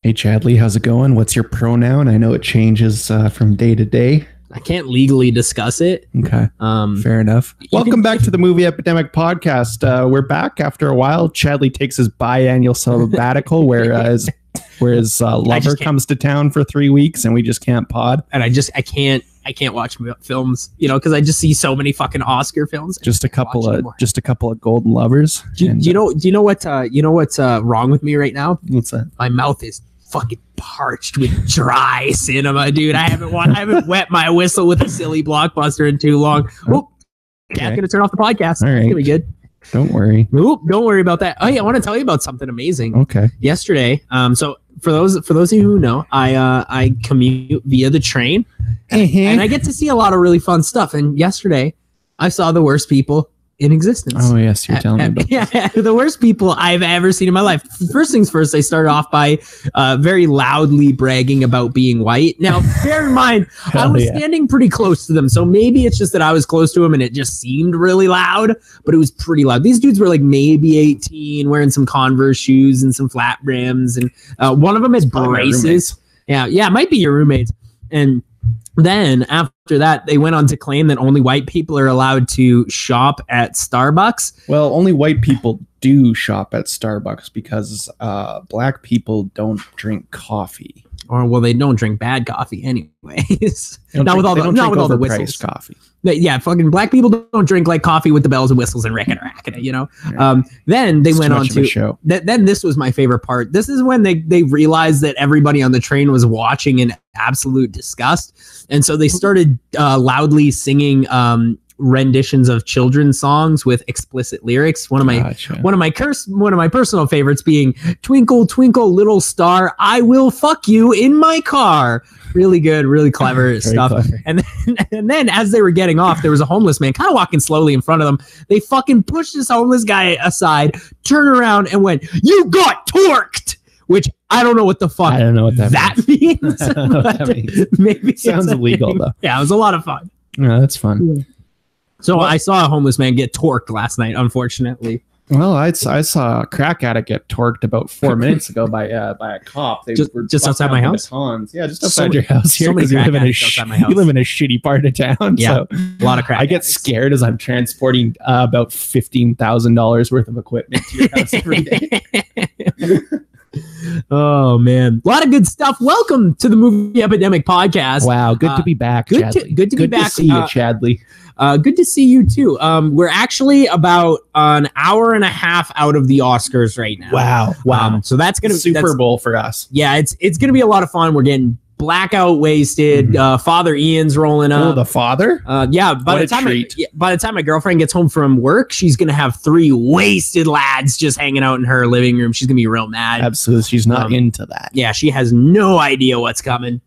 Hey Chadley, how's it going? What's your pronoun? I know it changes from day to day. I can't legally discuss it. Okay, fair enough. Welcome back to the Movie Epidemic podcast. We're back after a while. Chadley takes his biannual sabbatical where his lover comes to town for 3 weeks and we just can't pod. And I can't watch films, because I just see so many fucking Oscar films. Just a couple of Golden Lovers. Do you know what's wrong with me right now? What's that? My mouth is fucking parched with dry cinema, dude. I haven't wet my whistle with a silly blockbuster in too long. Oh, Dad's gonna turn off the podcast. All right. It's gonna be good. Don't worry. Oop, don't worry about that. Oh yeah, I want to tell you about something amazing. Okay. Yesterday, so for those of you who know, I commute via the train, and I get to see a lot of really fun stuff. And yesterday, I saw the worst people in existence. Oh yes, you're telling me about this. The worst people I've ever seen in my life. First things first, I started off by very loudly bragging about being white. Now, bear in mind, I was standing pretty close to them, so maybe it's just that I was close to them and it just seemed really loud, but it was pretty loud. These dudes were like maybe 18, wearing some Converse shoes and some flat brims, and one of them has braces. Yeah, it might be your roommates. And then after that, they went on to claim that only white people are allowed to shop at Starbucks. Well, only white people do shop at Starbucks because black people don't drink coffee. Or well, they don't drink bad coffee anyways. Not with all the whistles. Coffee. But yeah, fucking black people don't drink like coffee with the bells and whistles and racketa, Yeah. Then they went on to then this was my favorite part. This is when they realized that everybody on the train was watching in absolute disgust, and so they started loudly singing renditions of children's songs with explicit lyrics. One of my personal favorites being "Twinkle Twinkle Little Star, I Will Fuck You in My Car." Really good, really clever stuff. Clever. And then as they were getting off, there was a homeless man kind of walking slowly in front of them. They fucking pushed this homeless guy aside, turned around and went, "You got torqued," which I don't know what the fuck. I don't know what that means. That means. Maybe sounds illegal though. Yeah, it was a lot of fun. Yeah, that's fun. Yeah. So I saw a homeless man get torqued last night, unfortunately. Well, I saw a crack addict get torqued about 4 minutes ago by a cop. They were just outside my house. Batons. Yeah, just outside your house here because you live in a shitty part of town. Yeah, so a lot of crack. I get scared as I'm transporting about $15,000 worth of equipment to your house every day. Oh man, a lot of good stuff. Welcome to the Movie Epidemic podcast. Wow, good to be back. Good to be back. To see you, Chadley. Good to see you too. We're actually about an hour and a half out of the Oscars right now. Wow. So that's gonna Super Bowl for us. Yeah, it's gonna be a lot of fun. We're getting blackout wasted. Mm-hmm. Father Ian's rolling up. Oh, the father? Yeah. By the time my girlfriend gets home from work, she's gonna have 3 wasted lads just hanging out in her living room. She's gonna be real mad. Absolutely, she's not into that. Yeah, she has no idea what's coming.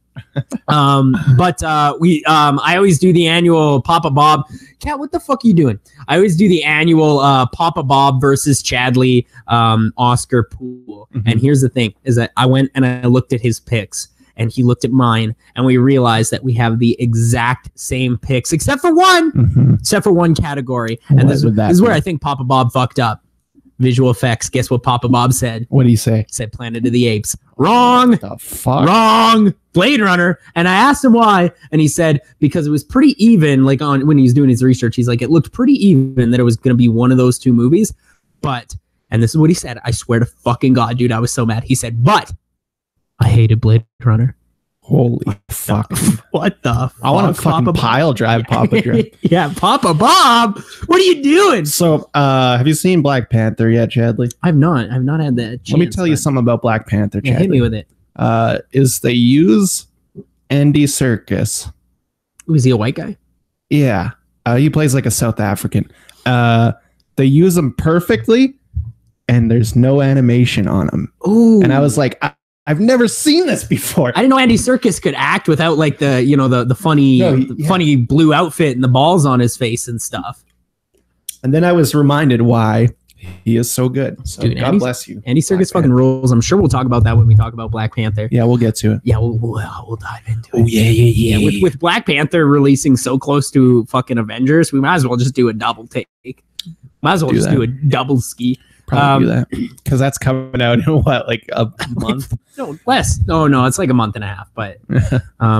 But I always do the annual Papa Bob. Kat, what the fuck are you doing? I always do the annual Papa Bob versus Chadley Oscar pool. Mm-hmm. And here's the thing: is that I went and I looked at his picks. And he looked at mine, and we realized that we have the exact same picks, except for one category. And this is where I think Papa Bob fucked up. Visual effects. Guess what Papa Bob said? What did he say? He said Planet of the Apes. Wrong. What the fuck? Wrong. Blade Runner. And I asked him why, and he said because it was pretty even. Like when he was doing his research, he's like, it looked pretty even that it was going to be one of those 2 movies. But, and this is what he said. I swear to fucking God, dude, I was so mad. He said, but I hated Blade Runner. Holy fuck. What the fuck? I want to fucking pile drive Papa drive. Yeah, Papa Bob. What are you doing? So, have you seen Black Panther yet, Chadley? I've not had that chance. Let me tell you something about Black Panther, Chadley. Hit me with it. Is they use Andy Serkis. Was he a white guy? Yeah. He plays like a South African. They use him perfectly, and there's no animation on him. Ooh. And I was like, I've never seen this before. I didn't know Andy Serkis could act without like the funny blue outfit and the balls on his face and stuff. And then I was reminded why he is so good. So dude, God bless you. Andy Serkis fucking rules. I'm sure we'll talk about that when we talk about Black Panther. Yeah, we'll get to it. Yeah, we'll dive into it. Oh yeah. With Black Panther releasing so close to fucking Avengers, we might as well just do a double take. Might as well just do a double ski. Probably do that because that's coming out in what, like a month? No, less. No, it's like a month and a half. But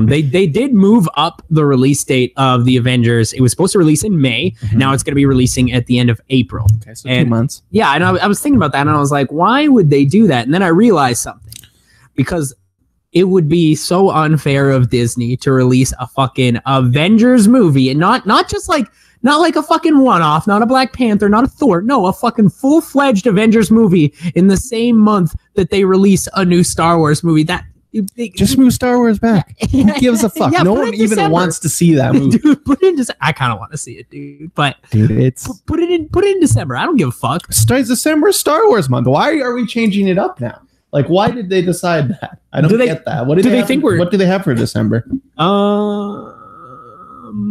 they did move up the release date of the Avengers. It was supposed to release in May. Mm-hmm. Now it's going to be releasing at the end of April. Okay, so 2 months. Yeah, and I was thinking about that, and I was like, why would they do that? And then I realized something, because it would be so unfair of Disney to release a fucking Avengers movie, and not like a fucking one-off, not a Black Panther, not a Thor. No, a fucking full-fledged Avengers movie in the same month that they release a new Star Wars movie. Just move Star Wars back. Who gives a fuck? Yeah, no one even wants to see that movie. Dude, put it in December. I kind of want to see it, dude. But it's put it in December. I don't give a fuck. December is Star Wars month. Why are we changing it up now? Like, why did they decide that? I don't get that. What do they have for December?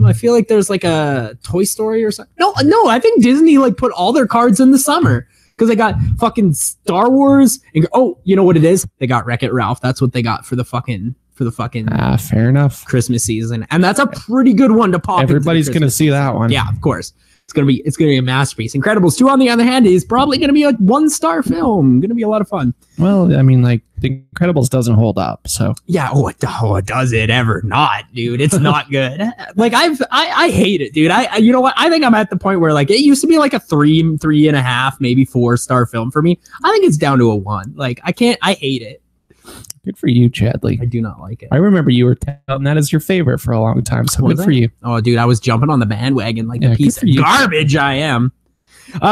I feel like there's like a Toy Story or something. No, I think Disney like put all their cards in the summer because they got fucking Star Wars. And you know what it is? They got Wreck-It Ralph. That's what they got for the fucking fair enough Christmas season, and that's a pretty good one to pop. Everybody's gonna see that one. Yeah, of course. It's gonna be a masterpiece. Incredibles 2, on the other hand, is probably gonna be a 1-star film. Gonna be a lot of fun. Well, I mean, like, The Incredibles doesn't hold up, so yeah. Does it ever not, dude? It's not good. Like I hate it, dude. You know what? I think I'm at the point where like it used to be like a 3.5, maybe 4-star film for me. I think it's down to a 1. Like I hate it. Good for you, Chadley. I do not like it. I remember you were telling that as your favorite for a long time, so good for you. Oh, dude, I was jumping on the bandwagon like the piece of garbage I am.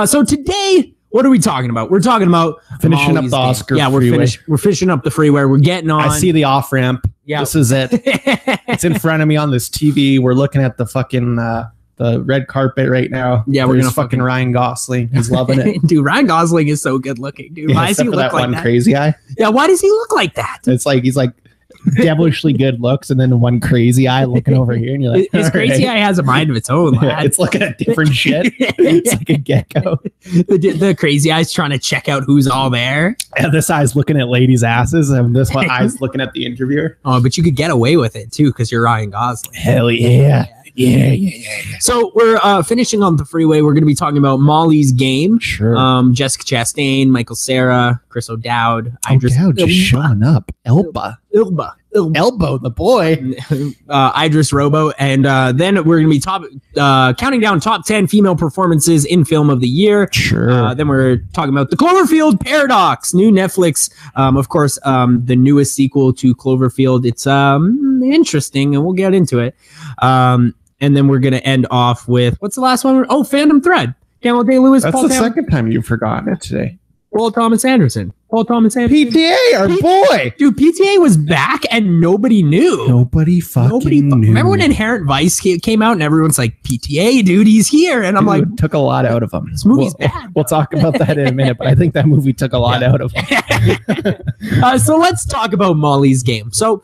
So today, what are we talking about? We're talking about finishing up the Oscar. Yeah, we're finishing up the freeway. We're getting on. I see the off ramp. Yeah, this is it. It's in front of me on this TV. We're looking at the fucking the red carpet right now. Yeah, we're gonna fucking Ryan Gosling. He's loving it. Dude, Ryan Gosling is so good looking, dude. Why does he look like one crazy eye? Yeah, why does he look like that? It's like he's like devilishly good looks, and then one crazy eye looking over here, and you're like, his crazy eye has a mind of its own. Yeah, it's looking at different shit. It's like a gecko. The crazy eye's trying to check out who's all there. And this eye's looking at ladies' asses, and this one eye's looking at the interviewer. Oh, but you could get away with it too because you're Ryan Gosling. Hell yeah. Yeah. So we're finishing on the freeway. We're going to be talking about Molly's Game. Sure. Jessica Chastain, Michael Cera, Chris O'Dowd. Just showing up. Elba, the boy. Idris Robo. And then we're going to be counting down top 10 female performances in film of the year. Sure. Then we're talking about the Cloverfield Paradox, new Netflix. Of course, the newest sequel to Cloverfield. It's interesting, and we'll get into it. And then we're going to end off with, what's the last one? Oh, Phantom Thread. Daniel Day-Lewis. That's the second time you've forgotten it today. Paul Thomas Anderson. PTA, our boy. Dude, PTA was back and nobody knew. Nobody knew. Remember when Inherent Vice came out and everyone's like, PTA, dude, he's here. And I'm like, took a lot out of him. This movie's bad. We'll talk about that in a minute, but I think that movie took a lot out of him. So let's talk about Molly's Game. So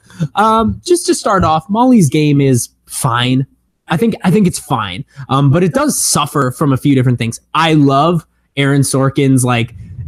just to start off, Molly's Game is fine. I think it's fine. But it does suffer from a few different things. I love Aaron Sorkin's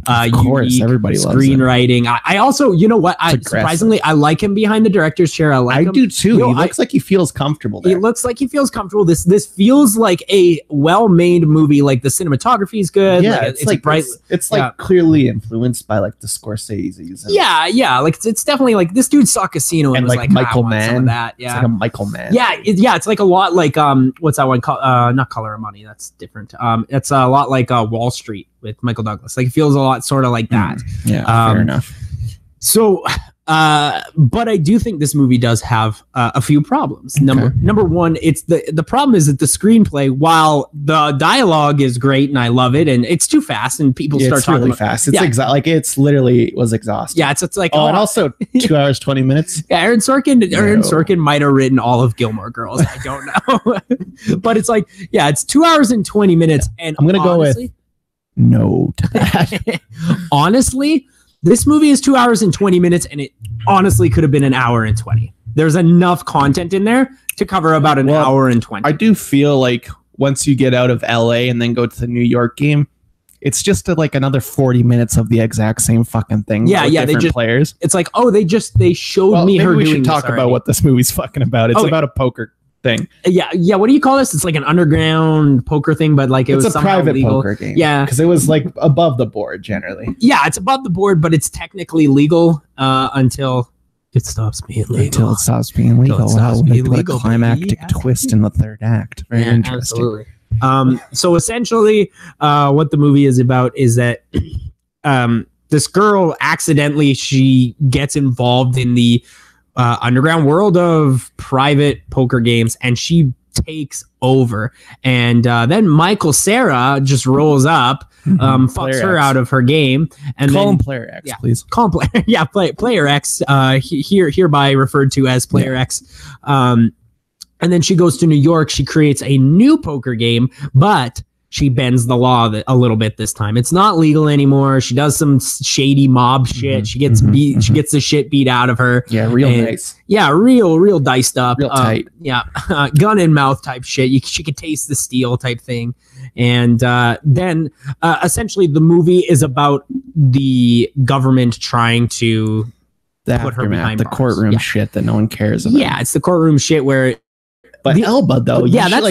of course, everybody loves screenwriting. I also, you know what? Surprisingly, I like him behind the director's chair. I do too. He looks like he feels comfortable there. He looks like he feels comfortable. This feels like a well-made movie. Like the cinematography is good. Yeah, it's like bright. It's like clearly influenced by like the Scorsese's. Yeah. Like it's definitely like this dude saw Casino and was like Michael Mann. That. Yeah, it's like a Michael Mann. Yeah, it's like a lot like what's that one called? Not Color of Money. That's different. It's a lot like Wall Street with Michael Douglas. Like it feels a lot sort of like that. Yeah, fair enough. So, but I do think this movie does have a few problems. Okay. Number one, it's the problem is that the screenplay, while the dialogue is great and I love it, and it's too fast and people start talking really fast. It's it's literally was exhausting. Yeah, it's like and also 2 hours 20 minutes. Yeah, Aaron Sorkin might have written all of Gilmore Girls. I don't know, but it's like it's 2 hours and 20 minutes, and I'm gonna go with no to that. Honestly, this movie is 2 hours and 20 minutes, and it honestly could have been an hour and 20. There's enough content in there to cover about an hour and 20. I do feel like once you get out of LA and then go to the New York game, it's just like another 40 minutes of the exact same fucking thing. Yeah. They just players. It's like, they showed me her doing. We should talk about what this movie's fucking about. It's about a poker thing. Yeah. What do you call this? It's like an underground poker thing, but like it's a private legal. Poker game. Yeah, because it was like above the board generally. Yeah, it's above the board, but it's technically legal until it stops being legal. Until it stops being legal. Wow, what a climactic twist in the third act. Very interesting. Absolutely. So essentially, what the movie is about is that this girl accidentally she gets involved in the underground world of private poker games, and she takes over. And then Michael Cera just rolls up, fucks her out of her game, and call him Player X, please. Call him Player X. Hereby referred to as Player X. And then she goes to New York. She creates a new poker game, but she bends the law a little bit this time. It's not legal anymore. She does some shady mob shit. She gets beat. She gets the shit beat out of her. Yeah, nice. Yeah, real diced up. Real tight. Yeah, gun in mouth type shit. She could taste the steel type thing. And then essentially the movie is about the government trying to put her behind the bars. courtroom shit that no one cares about. Yeah, it's the courtroom shit where. But Elba, though,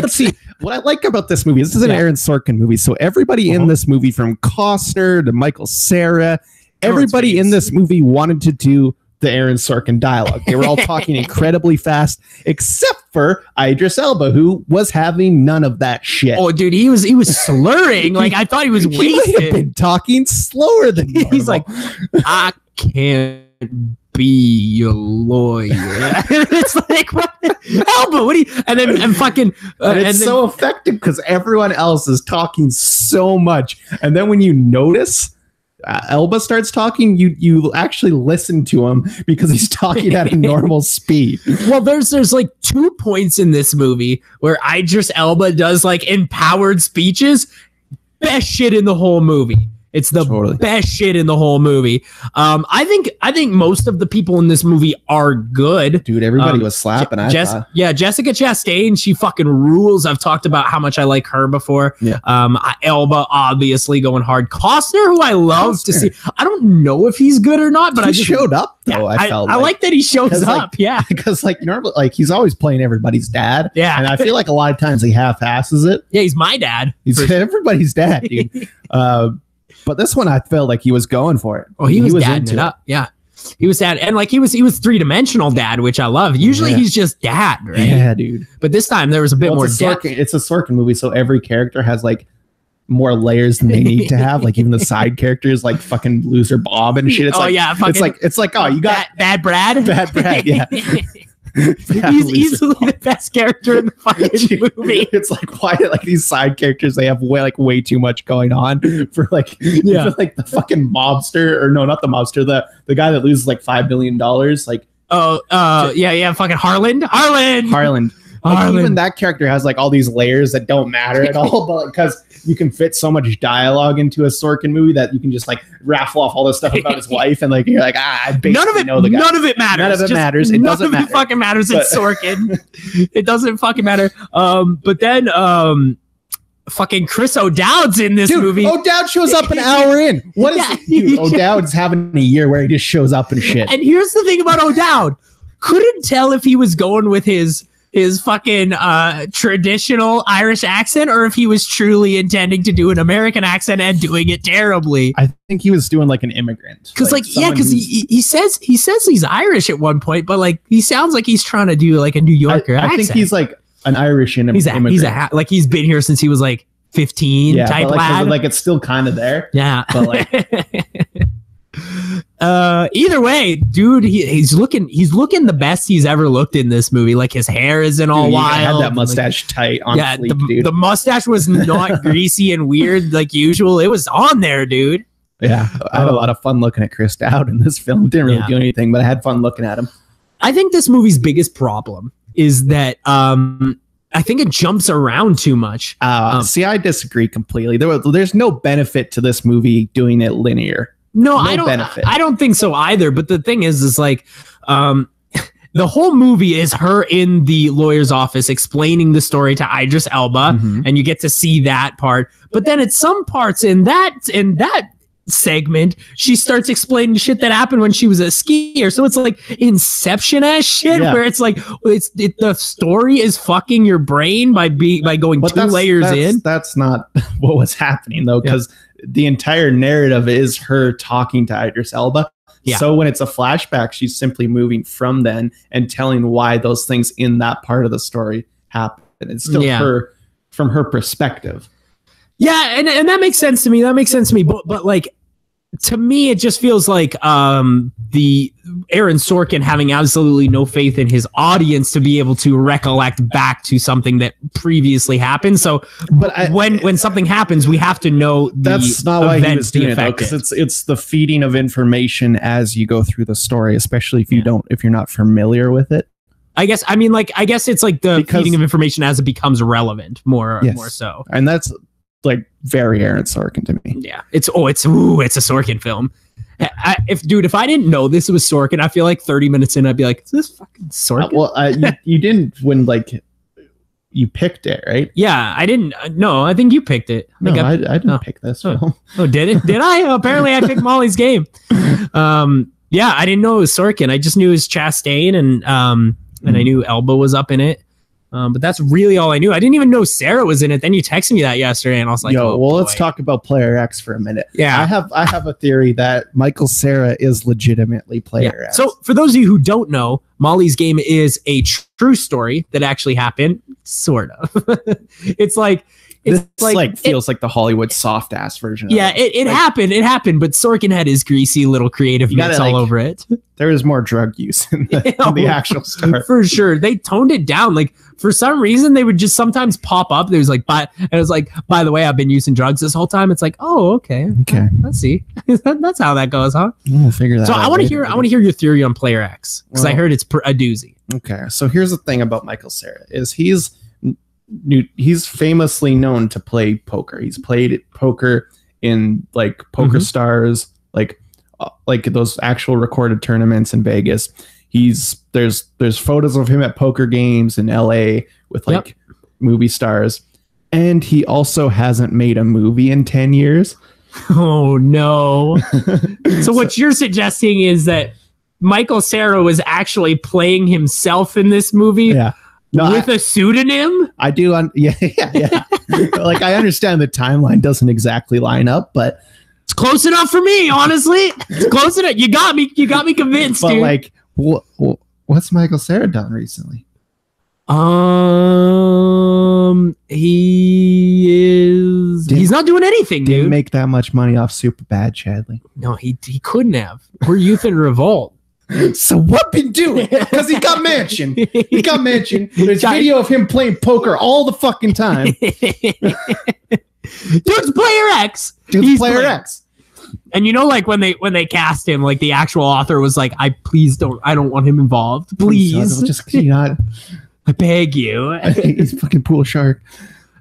see what I like about this movie. This is an Aaron Sorkin movie, so everybody in this movie, from Costner to Michael Cera, everybody in this movie wanted to do the Aaron Sorkin dialogue. They were all talking incredibly fast, except for Idris Elba, who was having none of that shit. Oh, dude, he was slurring. Like I thought he was wasted. He might have been talking slower than normal. He's like, I can't be your lawyer. It's like, what? Elba, what do you? And then fucking. And it's so effective because everyone else is talking so much, and then when you notice Elba starts talking, you actually listen to him because he's talking at a normal speed. Well, there's like 2 points in this movie where Idris Elba does like empowered speeches. Best shit in the whole movie. It's the best shit in the whole movie. I think most of the people in this movie are good. Dude, everybody was slapping. Jessica Chastain, she fucking rules. I've talked about how much I like her before. Yeah. Elba, obviously going hard. Costner, who I love to see. I don't know if he's good or not, but he showed up though. I like that he shows up. Because like normally, like he's always playing everybody's dad. Yeah. And I feel like a lot of times he half-asses it. Yeah, he's my dad. He's everybody's dad, dude. But this one, I felt like he was going for it. Oh, he was dadding it up. Yeah, he was dad, and like he was 3-dimensional dad, which I love. Usually he's just dad, right? Yeah, dude. But this time there was a bit more depth. It's a Sorkin movie, so every character has like more layers than they need to have. Like even the side characters, like fucking loser Bob and shit. It's it's like oh, you got bad Brad. Bad Brad, yeah. He's easily the best character in the fucking movie. It's like why like these side characters, they have way too much going on for like for like the fucking mobster, or no, not the mobster, the guy that loses like $5 million, like fucking Harland. Like, even that character has like all these layers that don't matter at all, but because you can fit so much dialogue into a Sorkin movie that you can just like raffle off all this stuff about his wife, and like you're like, I basically know the guy. None of it matters. None of it matters. It doesn't matter. It fucking matters. It's Sorkin. It doesn't fucking matter. But then fucking Chris O'Dowd's in this movie. O'Dowd shows up an hour in. What is it? Dude, O'Dowd's having a year where he just shows up and shit. And here's the thing about O'Dowd. Couldn't tell if he was going with his fucking traditional Irish accent or if he was truly intending to do an American accent and doing it terribly. I think he was doing like an immigrant. Because because he says he's Irish at one point, but like he sounds like he's trying to do like a New Yorker accent. I think he's like an Irish immigrant. Like he's been here since he was like 15 type lad. Like it's still kind of there. Yeah. But like either way, dude, he's looking the best he's ever looked in this movie. Like his hair isn't all wild. I had that mustache tight on fleek, dude. The mustache was not greasy and weird like usual. It was on there, dude. Yeah, I had a lot of fun looking at Chris Dowd in this film. Didn't really do anything, but I had fun looking at him. I think this movie's biggest problem is that I think it jumps around too much. See, I disagree completely. There's no benefit to this movie doing it linear. No, I don't think so either. But the thing is like, the whole movie is her in the lawyer's office explaining the story to Idris Elba, and you get to see that part. But then at some parts in that segment, she starts explaining shit that happened when she was a skier. So it's like Inception ass shit, where it's like the story is fucking your brain by going two layers in. That's not what was happening though, because the entire narrative is her talking to Idris Elba. Yeah. So when it's a flashback, she's simply moving from then and telling why those things in that part of the story happen. It's still her from her perspective. Yeah, and that makes sense to me. But like, to me, it just feels like the Aaron Sorkin having absolutely no faith in his audience to be able to recollect back to something that previously happened. So, but when something happens, we have to know that's not why he was doing it, though, because it's the feeding of information as you go through the story, especially if if you're not familiar with it. I guess it's like the feeding of information as it becomes relevant more so, and that's like very Aaron Sorkin to me. Yeah, it's a Sorkin film. If I didn't know this was Sorkin, I feel like 30 minutes in, I'd be like, is this fucking Sorkin? You didn't when like you picked it, right? Yeah, I didn't. No, I think you picked it. No, I didn't pick this film. Oh, did it? Did I? Apparently, I picked Molly's Game. Yeah, I didn't know it was Sorkin. I just knew it was Chastain, and I knew Elba was up in it. But that's really all I knew. I didn't even know Sarah was in it. Then you texted me that yesterday, and I was like, let's talk about Player X for a minute. Yeah, I have a theory that Michael Cera is legitimately Player X. So for those of you who don't know, Molly's Game is a true story that actually happened, sort of. It's like feels like the Hollywood soft ass version. Yeah, it happened, but Sorkin had his greasy little creative mitts all over it. There was more drug use in the actual story. For sure. They toned it down. Like, for some reason, they would just sometimes pop up. There was like, by the way, I've been using drugs this whole time. It's like, oh, okay. Let's see. That's how that goes, huh? We'll figure that out. So I want to hear your theory on Player X, because I heard it's a doozy. Okay. So here's the thing about Michael Cera is he's famously known to play poker. He's played poker in like Poker Stars, like those actual recorded tournaments in Vegas. There's photos of him at poker games in LA with like movie stars, and he also hasn't made a movie in 10 years. Oh no. So what you're suggesting is that Michael Cera was actually playing himself in this movie? Yeah. No, with a pseudonym? I do. Yeah. Like, I understand the timeline doesn't exactly line up, but it's close enough for me, honestly. It's close enough. You got me convinced, but dude. Like, what's Michael Cera done recently? He's not doing anything, dude. Didn't make that much money off Superbad, Chadley. No, he couldn't have. We're Youth in Revolt. So what been doing? Because he got mentioned. There's video of him playing poker all the fucking time. Dude's Player X. He's Player X. And you know, like when they cast him, like the actual author was like, I don't want him involved. Please. Just not. I beg you. He's a fucking pool shark.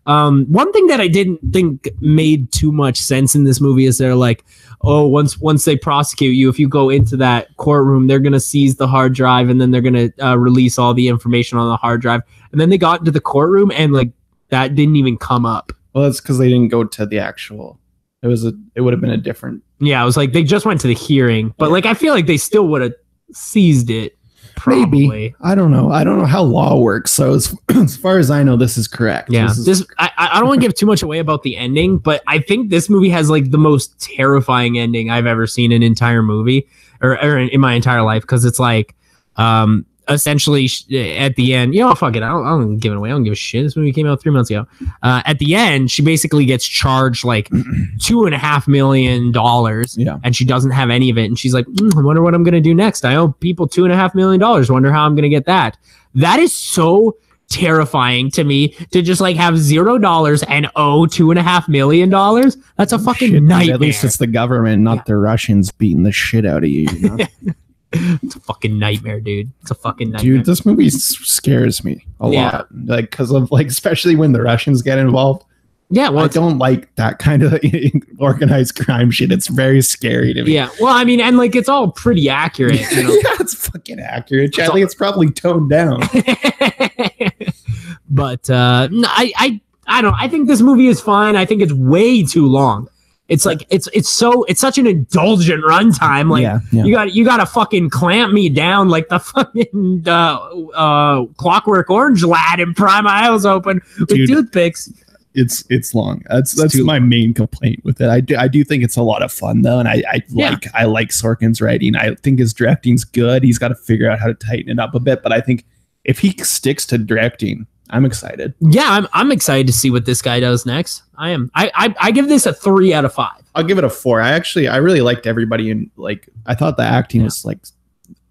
One thing that I didn't think made too much sense in this movie is they're like, oh, once they prosecute you, if you go into that courtroom, they're going to seize the hard drive, and then they're going to release all the information on the hard drive. And then they got into the courtroom, and like that didn't even come up. Well, that's because they didn't go to the actual. It would have been a different. Yeah, it was like they just went to the hearing, but like I feel like they still would have seized it. Probably. Maybe. I don't know how law works. So as far as I know, this is correct. Yeah. I don't want to give too much away about the ending, but I think this movie has like the most terrifying ending I've ever seen in an entire movie or in my entire life. Cause it's like, essentially at the end, fuck it. I don't give it away. I don't give a shit. This movie came out 3 months ago. At the end, she basically gets charged like $2.5 million. Yeah. And she doesn't have any of it. And she's like, I wonder what I'm going to do next. I owe people $2.5 million. Wonder how I'm going to get that. That is so terrifying to me, to just like have $0 and owe $2.5 million. That's a fucking nightmare. At least it's the government, not the Russians beating the shit out of you. It's a fucking nightmare, dude. It's a fucking nightmare. Dude, this movie scares me a lot. Like, because of like, especially when the Russians get involved. Yeah, well, I don't like that kind of organized crime shit. It's very scary to me. Yeah, well, I mean, and like it's all pretty accurate. You know? Yeah, it's fucking accurate. Charlie, it's probably toned down. But no, I don't. I think this movie is fine. I think it's way too long. It's like it's such an indulgent runtime. Like you got to fucking clamp me down like the fucking Clockwork Orange lad and pry my eyes open with toothpicks. It's long. That's my main complaint with it. I do think it's a lot of fun though, and I like Sorkin's writing. I think his directing's good. He's got to figure out how to tighten it up a bit, but I think if he sticks to directing, I'm excited. Yeah, I'm excited to see what this guy does next. I am. I give this a 3 out of 5. I'll give it a 4. I really liked everybody, and like I thought the acting was like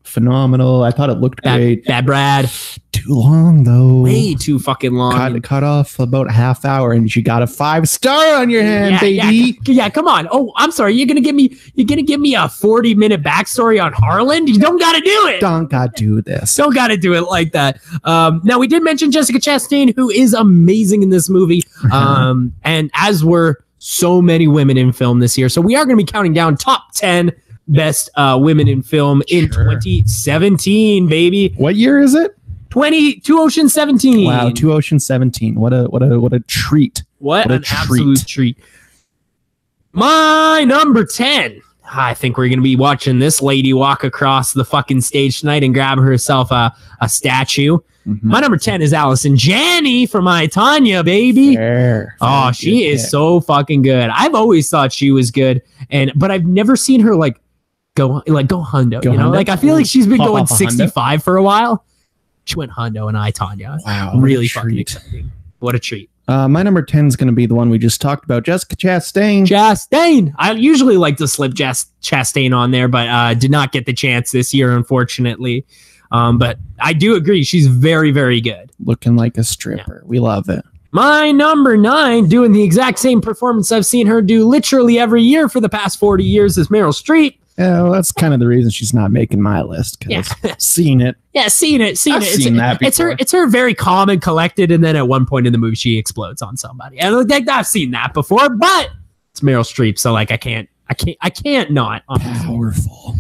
phenomenal. I thought it looked great. Bad Brad. Too long though. Way too fucking long. Cut off about a half hour, and you got a 5-star on your hand, baby. Yeah, come on. Oh, I'm sorry. You're gonna give me a 40-minute backstory on Harlan? You don't gotta do it. Don't gotta do this. Don't gotta do it like that. Now we did mention Jessica Chastain, who is amazing in this movie. And as were so many women in film this year. So we are gonna be counting down top 10 best women in film in 2017, baby. What year is it? 2 Ocean 17. Wow, 2 Ocean 17. What a treat. What an absolute treat. My number 10. I think we're going to be watching this lady walk across the fucking stage tonight and grab herself a statue. Mm-hmm. My number 10 is Allison Janney from I, Tonya, baby. Fair. Oh, she is so fucking good. I've always thought she was good, but I've never seen her go hundo. Hundo? Like I feel like she's been going 65 for a while. She went hundo and I, Tonya. Wow. Really fucking exciting. What a treat. My number 10 is going to be the one we just talked about, Jessica Chastain. I usually like to slip Chastain on there, but did not get the chance this year, unfortunately. But I do agree. She's very, very good. Looking like a stripper. Yeah. We love it. My number 9, doing the exact same performance I've seen her do literally every year for the past 40 years, is Meryl Streep. Yeah, well, that's kind of the reason she's not making my list. Because seen it. Yeah, seen it. I've seen that before. It's her very calm and collected, and then at one point in the movie she explodes on somebody. And I've seen that before, but it's Meryl Streep, so like I can't not. Powerful.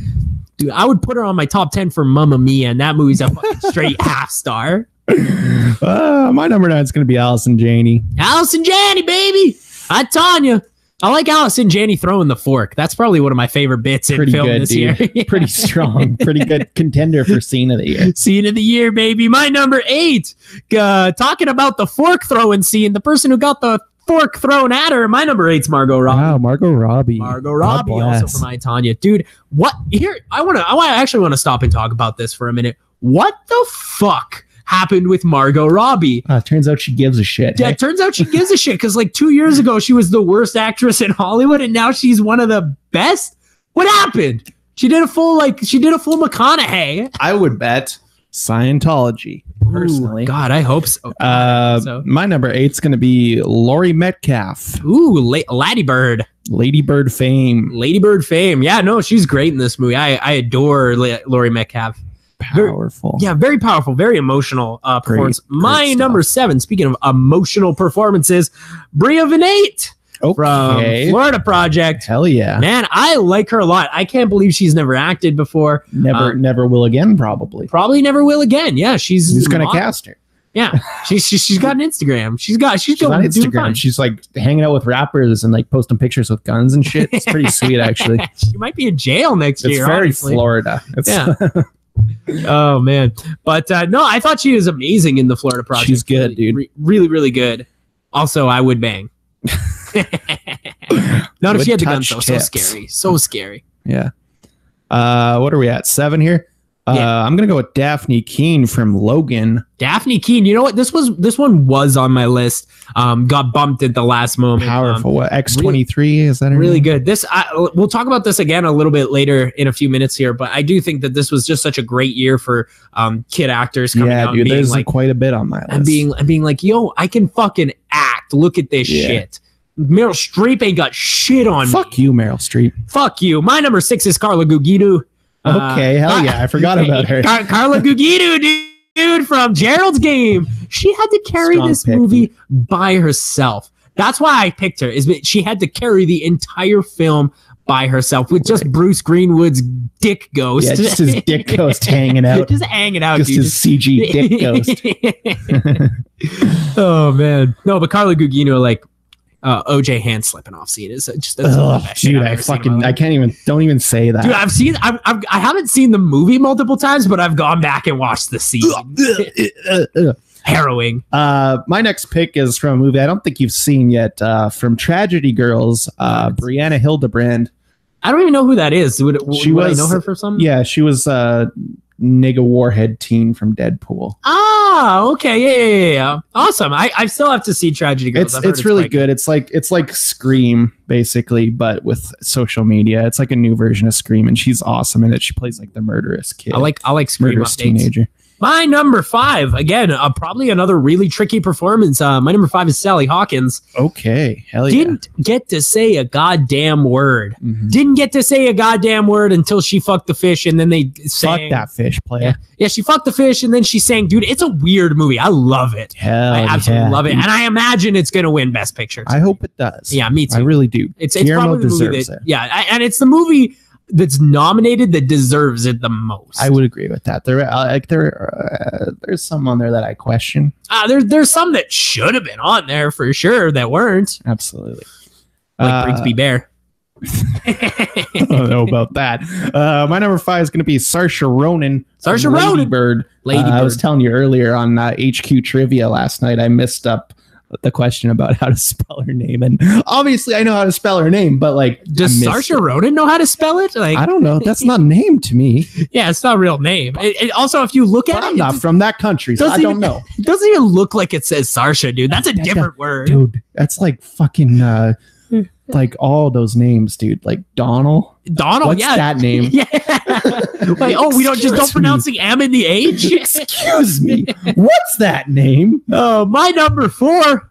Dude, I would put her on my top 10 for Mamma Mia, and that movie's a fucking straight half star. My number 9 is going to be Allison Janney. Allison Janney, baby. I, Tonya. I like Allison Janney throwing the fork. That's probably one of my favorite bits in film this year. Pretty strong. Pretty good contender for scene of the year. Scene of the year, baby. My number 8. Talking about the fork throwing scene. The person who got the fork thrown at her. My number 8's Margot Robbie. Wow, Margot Robbie. Also from I, Tonya. Dude, what? Here, I actually want to stop and talk about this for a minute. What the fuck happened with Margot Robbie? Turns out she gives a shit. Yeah, turns out she gives a shit because like 2 years ago she was the worst actress in Hollywood and now she's one of the best. What happened? She did a full McConaughey. I would bet Scientology. Personally, ooh, God, I hope so. My number 8's going to be Laurie Metcalf. Ooh, Lady Bird fame. Yeah, no, she's great in this movie. I adore Laurie Metcalf. Powerful. Very powerful, very emotional performance. My number 7, speaking of emotional performances, Bria Vinate from Florida Project. Hell yeah. Man, I like her a lot. I can't believe she's never acted before. Never will again, probably. Probably never will again. Yeah, who's going to cast her? Yeah, she's got an Instagram. She's on Instagram. She's like hanging out with rappers and like posting pictures with guns and shit. It's pretty sweet, actually. She might be in jail next year. It's very honestly. Florida. Yeah. Oh man, but no, I thought she was amazing in the Florida Project. She's good, dude. Really, really good. Also, I would bang. Not if she had the gun, though. So scary. Yeah. What are we at? 7 here. I'm gonna go with Daphne Keane from Logan. Daphne Keane. You know what? This one was on my list. Got bumped at the last moment. Powerful. What X-23 is that? Really good. We'll talk about this again a little bit later in a few minutes here. But I do think that this was just such a great year for kid actors coming out. Dude, there's like quite a bit on my list. And being like, yo, I can fucking act. Look at this shit. Meryl Streep ain't got shit on me. Fuck you, Meryl Streep. Fuck you. My number 6 is Carla Gugino. Okay, hell yeah. I forgot about her. Carla Gugino, dude, from Gerald's Game. She had to carry this movie by herself. That's why I picked her. She had to carry the entire film by herself with just Bruce Greenwood's dick ghost. Yeah, just his dick ghost hanging out. Just hanging out, just dude. His CG dick ghost. Oh, man. No, but Carla Gugino, like, OJ hand slipping off scene is just dude. I don't even say that. Dude, I haven't seen the movie multiple times, but I've gone back and watched the scene. Harrowing. My next pick is from a movie I don't think you've seen yet. From Tragedy Girls, Brianna Hildebrand. I don't even know who that is. Would I know her for something? Yeah, she was nigga warhead teen from Deadpool. Ah, okay, yeah. Awesome. I still have to see Tragedy Girls. It's really good. It's like Scream basically, but with social media. It's like a new version of Scream, and she's awesome in it. She plays like the murderous kid. I like Scream murderous updates. Teenager. My number 5, again, probably another really tricky performance. My number 5 is Sally Hawkins. Okay, hell yeah. Didn't get to say a goddamn word. Mm-hmm. Didn't get to say a goddamn word until she fucked the fish, and then they sang. Fuck that fish, player. Yeah, she fucked the fish, and then she sang. Dude, it's a weird movie. I love it. I absolutely love it, and I imagine it's gonna win Best Picture. I hope it does. Yeah, me too. I really do. It's probably the movie that, and it's the movie that's nominated that deserves it the most. I would agree with that. There's some on there that I question. There's some that should have been on there for sure that weren't. Absolutely. Like Brigsby Bear. I don't know about that. My number 5 is going to be Saoirse Ronan. Lady Bird. I was telling you earlier on HQ Trivia last night, I missed up the question about how to spell her name, and obviously I know how to spell her name, but like, does Saoirse Ronan know how to spell it? Like, I don't know. That's not a name to me. Yeah, it's not a real name. Also, if you look at it, I'm not from that country, so I don't know. It doesn't even look like it says Saoirse, dude. That's a different word, dude. That's like fucking like all those names, dude. Like Donald. What's that name? Yeah. Like, we don't pronounce the M in the H. Excuse me. What's that name? My number 4,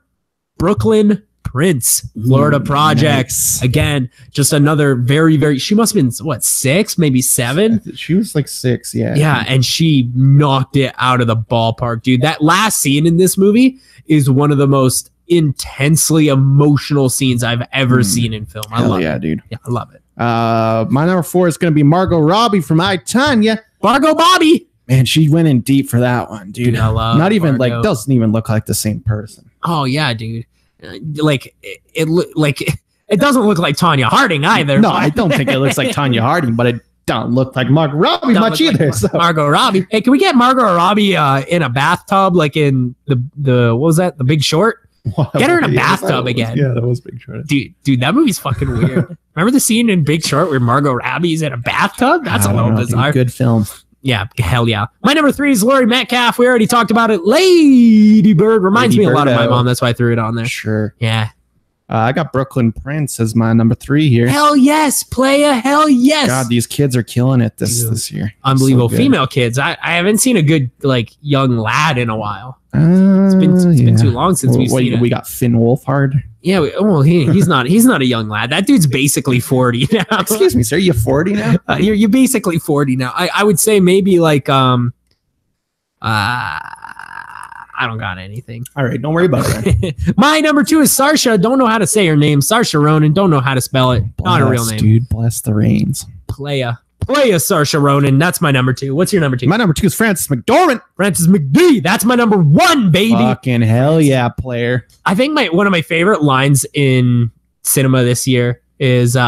Brooklyn Prince, Florida Project. Nice. Again, just another very, very. She must have been 6, maybe 7. She was like 6, yeah. Yeah, and she knocked it out of the ballpark, dude. That last scene in this movie is one of the most intensely emotional scenes I've ever seen in film. I love it. Dude. Yeah, I love it. My number 4 is going to be Margot Robbie from I, Tonya. Margot Bobby. Man, she went in deep for that one, dude. I love Not even Margot. like, doesn't even look like the same person. Oh yeah, dude. Like it doesn't look like Tonya Harding either. No, I don't think it looks like Tonya Harding, but it don't look like Margot Robbie much either. Like Margot Robbie. Hey, can we get Margot Robbie in a bathtub like in the what was that? The Big Short? Get her in a bathtub again. Yeah, that was Big Short. Dude, that movie's fucking weird. Remember the scene in Big Short where Margot Robbie's in a bathtub? That's a little bizarre. Good film. Yeah, hell yeah. My number 3 is Laurie Metcalf. We already talked about it. Lady Bird reminds me a lot of my mom. That's why I threw it on there. Sure. Yeah. I got Brooklyn Prince as my number 3 here. Hell yes, playa. Hell yes. God, these kids are killing it this year. Unbelievable. So female kids. I haven't seen a good young lad in a while. It's been too long since we've seen it. We got Finn Wolfhard. Yeah, he's not a young lad. That dude's basically 40 now. Excuse me, sir. You're 40 now? You're basically 40 now. I would say maybe I don't got anything. All right, don't worry about it. My number 2 is Saoirse. Don't know how to say her name. Saoirse Ronan. Don't know how to spell it. Not a real name. Dude, bless the reins. Playa Saoirse Ronan. That's my number 2. What's your number 2? My number 2 is Frances McDormand. Frances McD. That's my number 1, baby. Fucking hell yeah, player. I think one of my favorite lines in cinema this year is you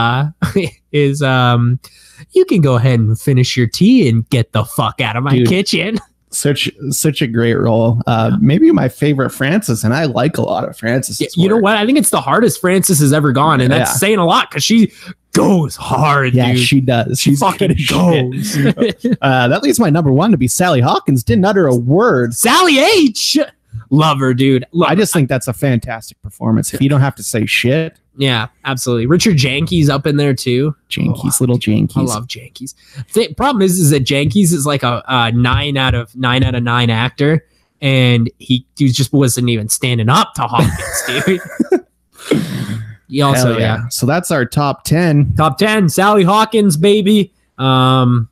can go ahead and finish your tea and get the fuck out of my kitchen. Such a great role. Maybe my favorite Frances, and I like a lot of Frances. You know what? I think it's the hardest Frances has ever gone, and that's saying a lot because she goes hard. Yeah, dude. She does. She's fucking goes. That leaves my number 1 to be Sally Hawkins. Didn't utter a word. Sally H. Love her, dude. I just think that's a fantastic performance. If you don't have to say shit. Yeah, absolutely. Richard Jenkins up in there too. Little Jenkins. I love Jenkins. The problem is that Jenkins is like a 9 out of 9 actor, and he just wasn't even standing up to Hawkins, dude. He also, yeah. So that's our top 10. Top 10, Sally Hawkins, baby. And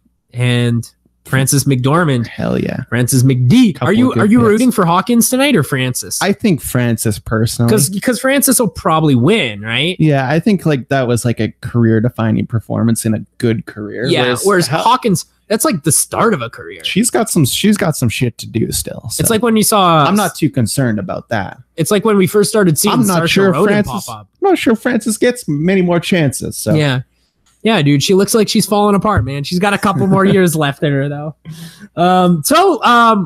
Frances McDormand. Hell yeah. Frances McD. Are you rooting for Hawkins tonight or Frances? I think Frances personally. Because Frances will probably win, right? Yeah, I think like that was like a career defining performance in a good career. Yeah, whereas Hawkins, that's like the start of a career. She's got some shit to do still. So. It's like when you saw I'm not too concerned about that. It's like when we first started seeing Saoirse Ronan pop up. I'm not sure Frances gets many more chances. So Yeah, dude, she looks like she's falling apart, man. She's got a couple more years left in her, though. So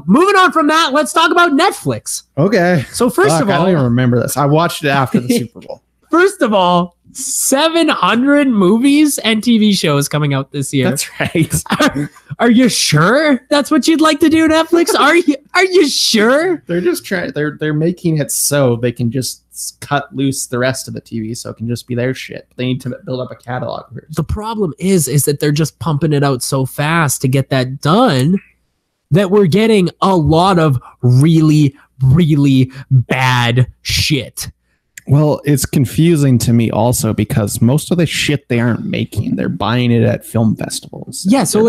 moving on from that, let's talk about Netflix. Okay. So first of all, I don't even remember this. I watched it after the Super Bowl. First of all, 700 movies and TV shows coming out this year. That's right. Are you sure that's what you'd like to do, Netflix? Are you sure? They're just trying. They're making it so they can just cut loose the rest of the TV, so it can just be their shit. They need to build up a catalog first. The problem is that they're just pumping it out so fast to get that done that we're getting a lot of really, really bad shit. Well, it's confusing to me also because most of the shit they aren't making, they're buying it at film festivals. Yeah, so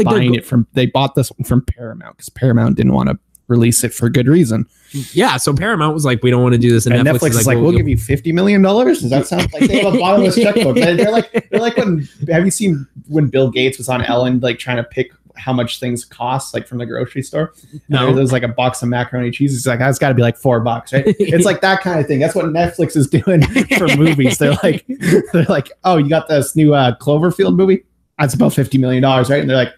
they bought this one from Paramount because Paramount didn't want to release it for good reason. Yeah, so Paramount was like, we don't want to do this, and Netflix is like, we'll give you $50 million. Does that sound like they have a bottomless checkbook? They're like when have you seen when Bill Gates was on Ellen, like trying to pick how much things cost, like from the grocery store? No, there's like a box of macaroni cheese. It's like, that's got to be like $4, right? It's like that kind of thing. That's what Netflix is doing for movies. They're like, oh, you got this new Cloverfield movie? That's about $50 million, right? And they're like,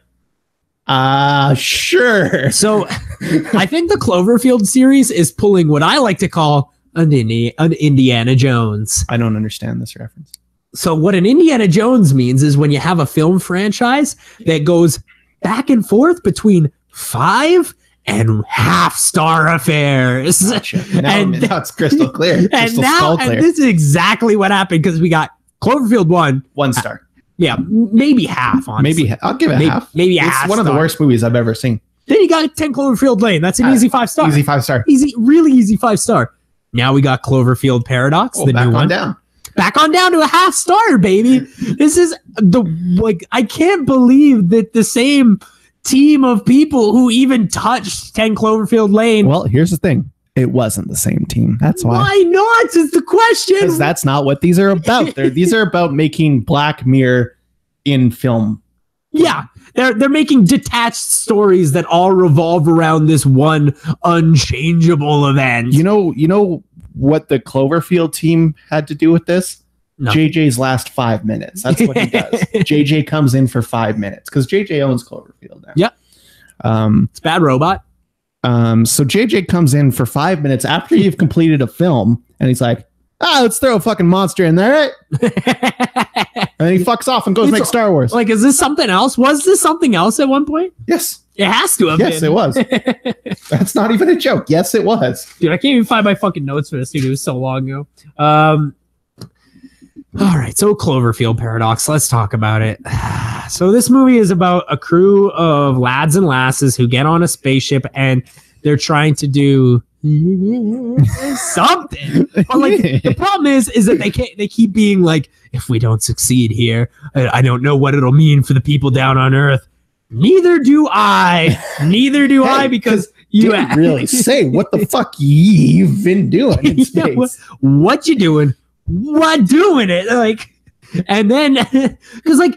sure. So I think the Cloverfield series is pulling what I like to call an Indiana Jones. I don't understand this reference. So what an Indiana Jones means is when you have a film franchise that goes back and forth between 5 and half-star affairs. Gotcha. Now it's crystal clear. And this is exactly what happened because we got Cloverfield 1 star. Yeah, maybe half, honestly. Maybe I'll give it half. Maybe it's half. One of the worst movies I've ever seen. Then you got 10 Cloverfield Lane. That's an easy 5-star. Easy 5-star. Easy, really easy 5-star. Now we got Cloverfield Paradox, the new one. Back on down to a half-star, baby. This is I can't believe that the same team of people who even touched 10 Cloverfield Lane. Well, here's the thing. It wasn't the same team. That's why. Why not? Is the question. Because that's not what these are about. These are about making Black Mirror in film. Yeah. They're making detached stories that all revolve around this one unchangeable event. You know what the Cloverfield team had to do with this? No. JJ's last 5 minutes. That's what he does. JJ comes in for 5 minutes because JJ owns Cloverfield now. Yep. It's Bad Robot. So JJ comes in for 5 minutes after you've completed a film, and he's like, let's throw a fucking monster in there, right? And then he fucks off and goes make Star Wars. Like, is this something else? Was this something else at one point? Yes. It has to have been. Yes, it was. That's not even a joke. Yes, it was. Dude, I can't even find my fucking notes for this, dude. It was so long ago. All right, so Cloverfield Paradox. Let's talk about it. So this movie is about a crew of lads and lasses who get on a spaceship and they're trying to do something. But like the problem is that they keep being like, if we don't succeed here, I don't know what it'll mean for the people down on Earth. Neither do I. I, because you didn't really say what the fuck you've been doing in space. Yeah, what you doing? What doing it? Like, and then because like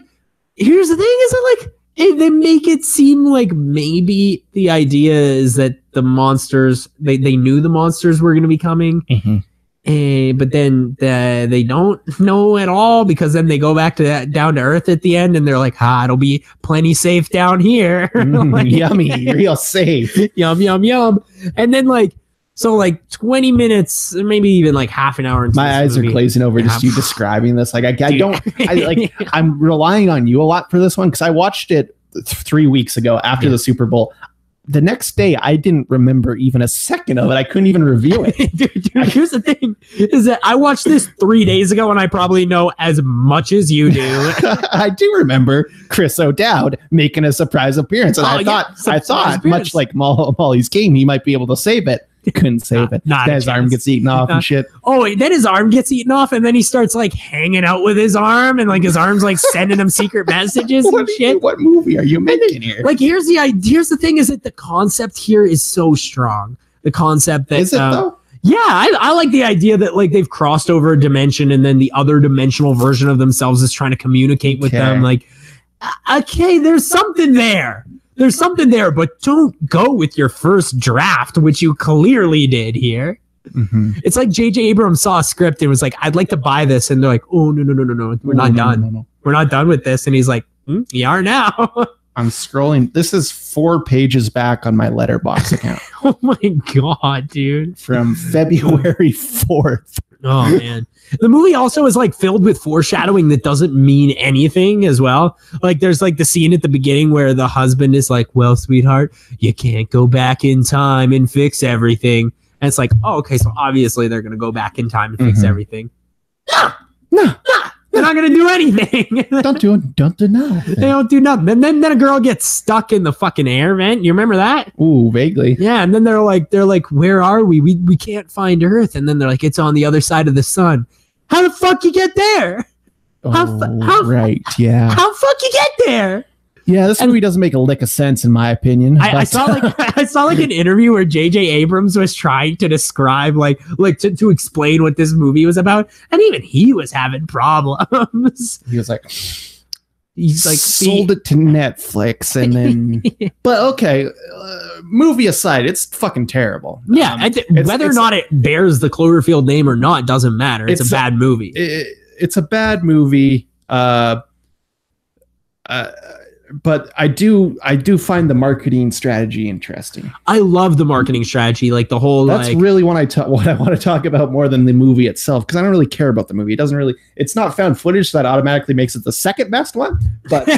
here's the thing is that like they make it seem like maybe the idea is that the monsters they knew the monsters were going to be coming. Mm-hmm. But then they don't know at all because then they go back to down to Earth at the end and they're like, it'll be plenty safe down here. Like, yummy, real safe. Yum, yum, yum. And then like, so like 20 minutes, maybe even like half an hour. Into my eyes are glazing over just you describing this. Like I'm relying on you a lot for this one because I watched it 3 weeks ago after the Super Bowl. The next day, I didn't remember even a second of it. I couldn't even review it. Dude, here's the thing, is that I watched this 3 days ago, and I probably know as much as you do. I do remember Chris O'Dowd making a surprise appearance, and I thought, much like Molly's Game, he might be able to save it. Couldn't save it. Not his arm gets eaten off and shit. Oh, then his arm gets eaten off, and then he starts like hanging out with his arm, and like his arm's like sending him secret messages and shit. What movie are you making here? Like, here's the thing: is that the concept here is so strong. The concept that is it though? Yeah, I like the idea that like they've crossed over a dimension, and then the other dimensional version of themselves is trying to communicate with them. Like, okay, there's something there. There's something there, but don't go with your first draft, which you clearly did here. Mm-hmm. It's like J.J. Abrams saw a script and was like, I'd like to buy this. And they're like, oh, no. We're not done. No. We're not done with this. And he's like, you are now. I'm scrolling. This is 4 pages back on my Letterboxd account. Oh my God, dude. From February 4th. Oh, man. The movie also is like filled with foreshadowing that doesn't mean anything as well. Like there's like the scene at the beginning where the husband is like, well, sweetheart, you can't go back in time and fix everything. And it's like, oh, okay, so obviously they're going to go back in time and fix everything. No. They're not going to do anything. Don't do nothing. They don't do nothing. And then a girl gets stuck in the fucking air vent. You remember that? Ooh, vaguely. Yeah, and then they're like, where are we? We can't find Earth. And then they're like, it's on the other side of the sun. How the fuck you get there? Right, yeah. How fuck you get there? Yeah, this movie doesn't make a lick of sense in my opinion. I saw like an interview where J.J. Abrams was trying to describe like to explain what this movie was about, and even he was having problems. He was like, sold it to Netflix, and then. But okay, movie aside, it's fucking terrible. Yeah, whether or not it bears the Cloverfield name or not doesn't matter. It's a bad movie. It's a bad movie. But I do find the marketing strategy interesting. I love the marketing strategy, like the whole. That's really what I want to talk about more than the movie itself, because I don't really care about the movie. It's not found footage, so that automatically makes it the second best one. But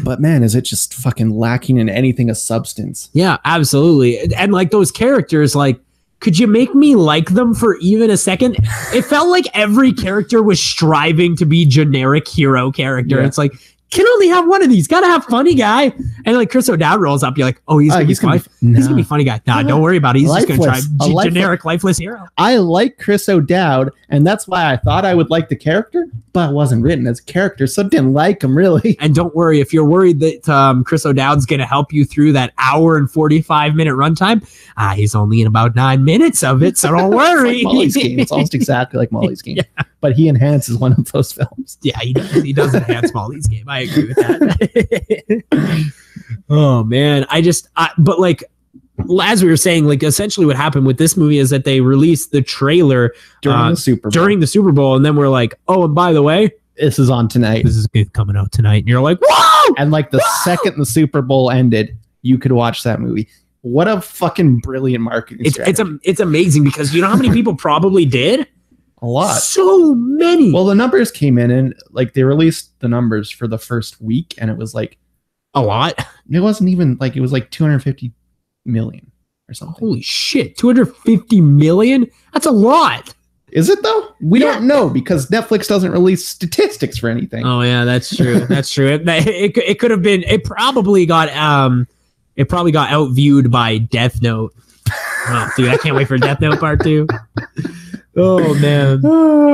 but man, is it just fucking lacking in anything of substance? Yeah, absolutely. And like those characters, like, could you make me like them for even a second? It felt like every character was striving to be generic hero character. Yeah. It's like, can only have one of these. Gotta have funny guy. And like Chris O'Dowd rolls up. You're like, oh, he's gonna be funny. He's gonna be funny guy. Nah, don't worry about it. He's lifeless. Just gonna try generic lifeless hero. I like Chris O'Dowd, and that's why I thought I would like the character, but it wasn't written as a character, so didn't like him really. And don't worry, if you're worried that Chris O'Dowd's gonna help you through that hour and 45-minute runtime, he's only in about 9 minutes of it, so don't worry. It's like Molly's Game. It's almost exactly like Molly's Game. Yeah. But he enhances one of those films. Yeah, he does. He does enhance Molly's Game. I agree with that. Oh man, but like, as we were saying, like essentially what happened with this movie is that they released the trailer during the Super Bowl, and then we're like, oh, and by the way, this is on tonight. This is coming out tonight, and you're like, whoa! And like the second the Super Bowl ended, you could watch that movie. What a fucking brilliant marketing strategy. It's amazing, because you know how many people probably did? A lot. So many. Well, the numbers came in, and like they released the numbers for the first week, and it was like a lot. It wasn't even like, it was like 250 million or something. Holy shit, 250 million? That's a lot. Is it though? We don't know, because Netflix doesn't release statistics for anything. Oh yeah, that's true. That's true. It could have been. It probably got outviewed by Death Note. Oh, dude, I can't wait for Death Note Part 2. Oh man,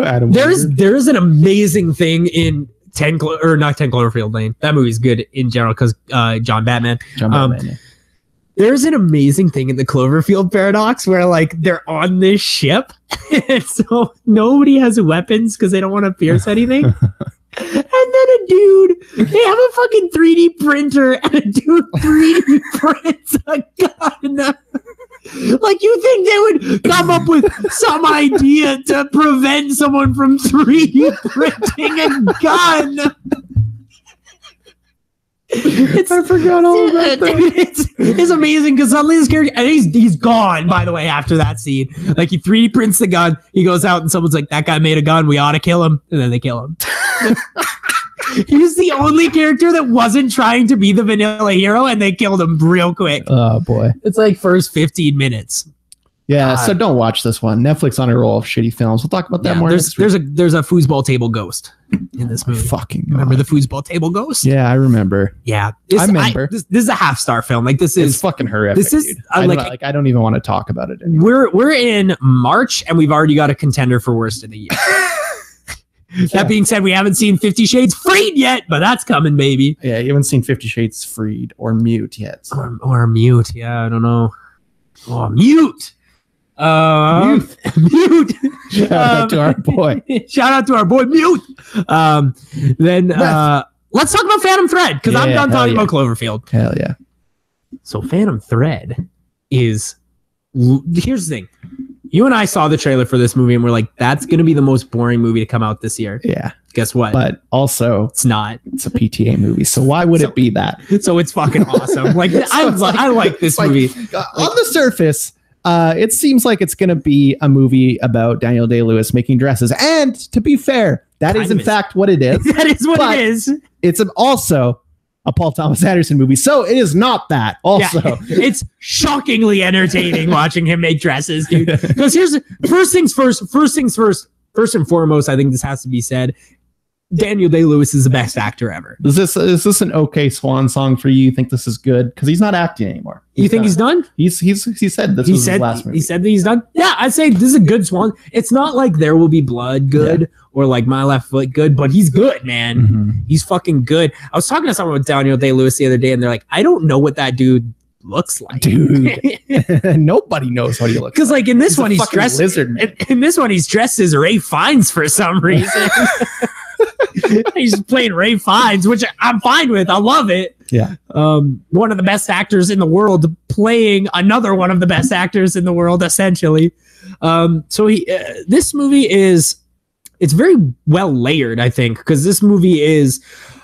Adam. There is an amazing thing in 10 Cloverfield Lane. That movie's good in general because John Batman. Yeah. There's an amazing thing in the Cloverfield paradox where like they're on this ship, and so nobody has weapons because they don't want to pierce anything. And then a dude, they have a fucking 3D printer, and a dude 3D prints a gun. Like, you think they would come up with some idea to prevent someone from 3D printing a gun? I forgot all about that. It's amazing, because suddenly this character, and he's gone, by the way, after that scene. Like, he 3D prints the gun, he goes out, and someone's like, that guy made a gun, we ought to kill him. And then they kill him. He's the only character that wasn't trying to be the vanilla hero, and they killed him real quick. Oh boy. It's like first 15 minutes. Yeah, so don't watch this one. Netflix on a roll of shitty films. We'll talk about that more. There's a foosball table ghost in this movie. Remember the foosball table ghost? Yeah, I remember. Yeah, I remember. This is a half-star film. Like this is fucking horrific. This is dude. I don't even want to talk about it anymore. We're in March and we've already got a contender for worst of the year. That being said, we haven't seen 50 Shades Freed yet, but that's coming, baby. Yeah, you haven't seen 50 Shades Freed or Mute yet. So. Or Mute. Yeah, I don't know. Oh, Mute. Mute. Shout out to our boy. Shout out to our boy Mute. Then let's talk about Phantom Thread because I'm done talking about Cloverfield. Hell yeah. So Phantom Thread is here's the thing. You and I saw the trailer for this movie and we're like, that's going to be the most boring movie to come out this year. Yeah. Guess what? But also, it's not. It's a PTA movie. So why would it be that? So it's fucking awesome. Like, I like this movie. On the surface, it seems like it's going to be a movie about Daniel Day-Lewis making dresses. And to be fair, that is in fact what it is. That is what it is. It's also a Paul Thomas Anderson movie. So it is not that also. Yeah, it's shockingly entertaining watching him make dresses, dude. Because here's first things first and foremost, I think this has to be said. Daniel Day-Lewis is the best actor ever. Is this an okay swan song for you? You think this is good? Because he's not acting anymore. You think he's done? He said this was his last movie. He said that he's done? Yeah, I'd say this is a good swan. It's not like There Will Be Blood good or like My Left Foot good, but he's good, man. Mm-hmm. He's fucking good. I was talking to someone with Daniel Day-Lewis the other day and they're like, I don't know what that dude looks like. Dude. Nobody knows what he looks like. Because like in this one, he's dressed in this one, he's dressed as Ray Fiennes for some reason. He's playing Ray Fiennes, which I'm fine with. I love it. Yeah. One of the best actors in the world playing another one of the best actors in the world, essentially. So this movie it's very well layered, I think, because this movie is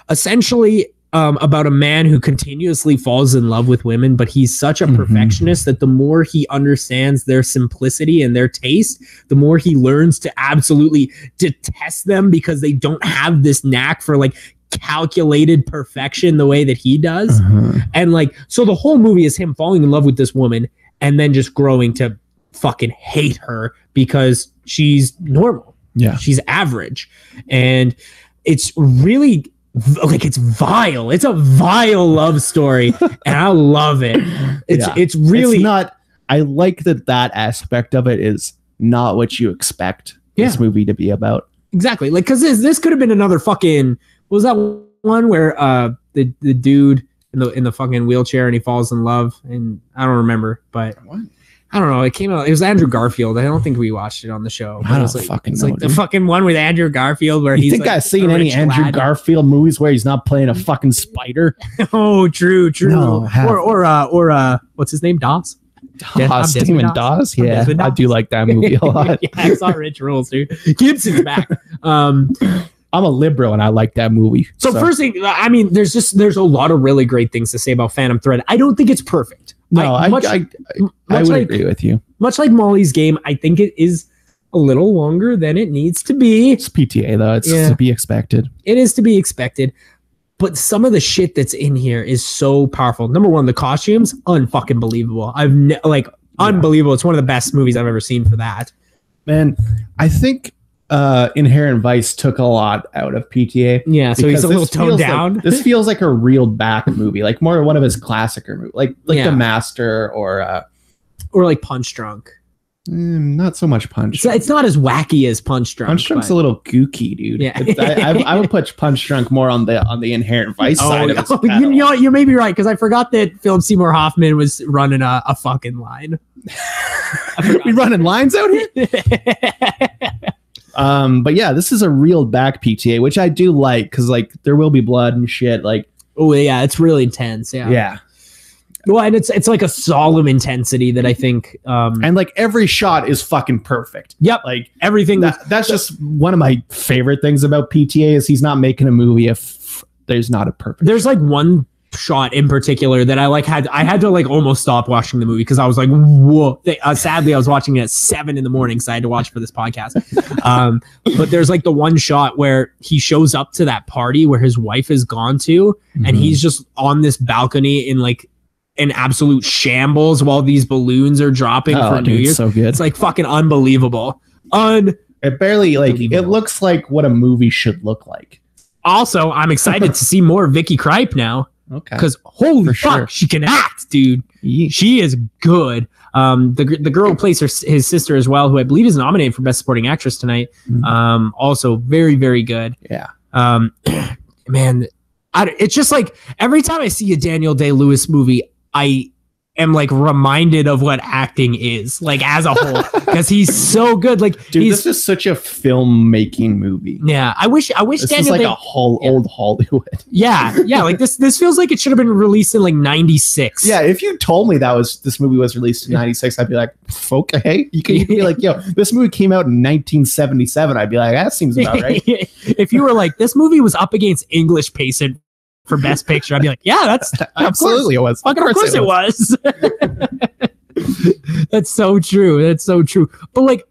essentially about a man who continuously falls in love with women, but he's such a perfectionist that the more he understands their simplicity and their taste, the more he learns to absolutely detest them because they don't have this knack for like calculated perfection the way that he does. And like, so the whole movie is him falling in love with this woman and then just growing to fucking hate her because she's normal. Yeah. She's average. And it's really like it's vile. It's a vile love story, and I love it. It's really not. I like that aspect of it is not what you expect this movie to be about. Exactly, like because this could have been another fucking. What was that one where the dude in the fucking wheelchair and he falls in love and I don't remember, but. What? I don't know. It came out. It was Andrew Garfield. I don't think we watched it on the show. I don't fucking know. Like the fucking one with Andrew Garfield where he's. You think I've seen any Andrew Garfield movies where he's not playing a fucking spider? Oh, true. No, or what's his name? Dawes. Steven Dawes. Yeah, I do like that movie a lot. Yeah, I saw Rich Rules, dude. Gibson's back. I'm a liberal and I like that movie. So first thing, I mean, there's a lot of really great things to say about Phantom Thread. I don't think it's perfect. No, I would agree with you. Much like Molly's Game, I think it is a little longer than it needs to be. It's PTA though. It's to be expected. It is to be expected. But some of the shit that's in here is so powerful. Number one, the costumes, unfucking believable. Unbelievable. It's one of the best movies I've ever seen for that. Man, I think Inherent Vice took a lot out of PTA. Yeah, so he's a little toned down. This feels like a reeled back movie, like more one of his classicer movies, like The Master or like Punch Drunk. Not so much Punch. It's not as wacky as Punch Drunk. Punch Drunk's a little gooky, dude. Yeah. I would put Punch Drunk more on the Inherent Vice side of it. You know, you may be right because I forgot that Philip Seymour Hoffman was running a fucking line. We running lines out here. But yeah, this is a reeled back PTA, which I do like because like There Will Be Blood and shit. Like, oh yeah, it's really intense. Yeah. Well, and it's like a solemn intensity that I think, and like every shot is fucking perfect. Yep, like everything. That's just one of my favorite things about PTA is he's not making a movie if there's not a perfect. There's like one shot in particular that I had to like almost stop watching the movie because I was like, whoa. Sadly, I was watching it at 7 a.m, so I had to watch for this podcast. But there's like the one shot where he shows up to that party where his wife is gone to, and he's just on this balcony in like an absolute shambles while these balloons are dropping for New Year's. So good. It's like fucking unbelievable. It barely it looks like what a movie should look like. Also, I'm excited to see more Vicky Kripe now. Okay. Because holy fuck, she can act, dude. She is good. The girl who plays his sister as well, who I believe is nominated for Best Supporting Actress tonight. Also very, very good. Yeah. Man, it's just like every time I see a Daniel Day-Lewis movie, I am like reminded of what acting is like as a whole, because he's so good. Like, dude, this is such a filmmaking movie. Yeah, I wish this Daniel is like a whole old Hollywood. Yeah, like this feels like it should have been released in like 96. Yeah, if you told me this movie was released in 96, I'd be like, okay. You could be like, yo, this movie came out in 1977. I'd be like, that seems about right. If you were like, this movie was up against English Patient for Best Picture, I'd be like, yeah, that's absolutely it was. Fucking of course it was. That's so true. That's so true. But like,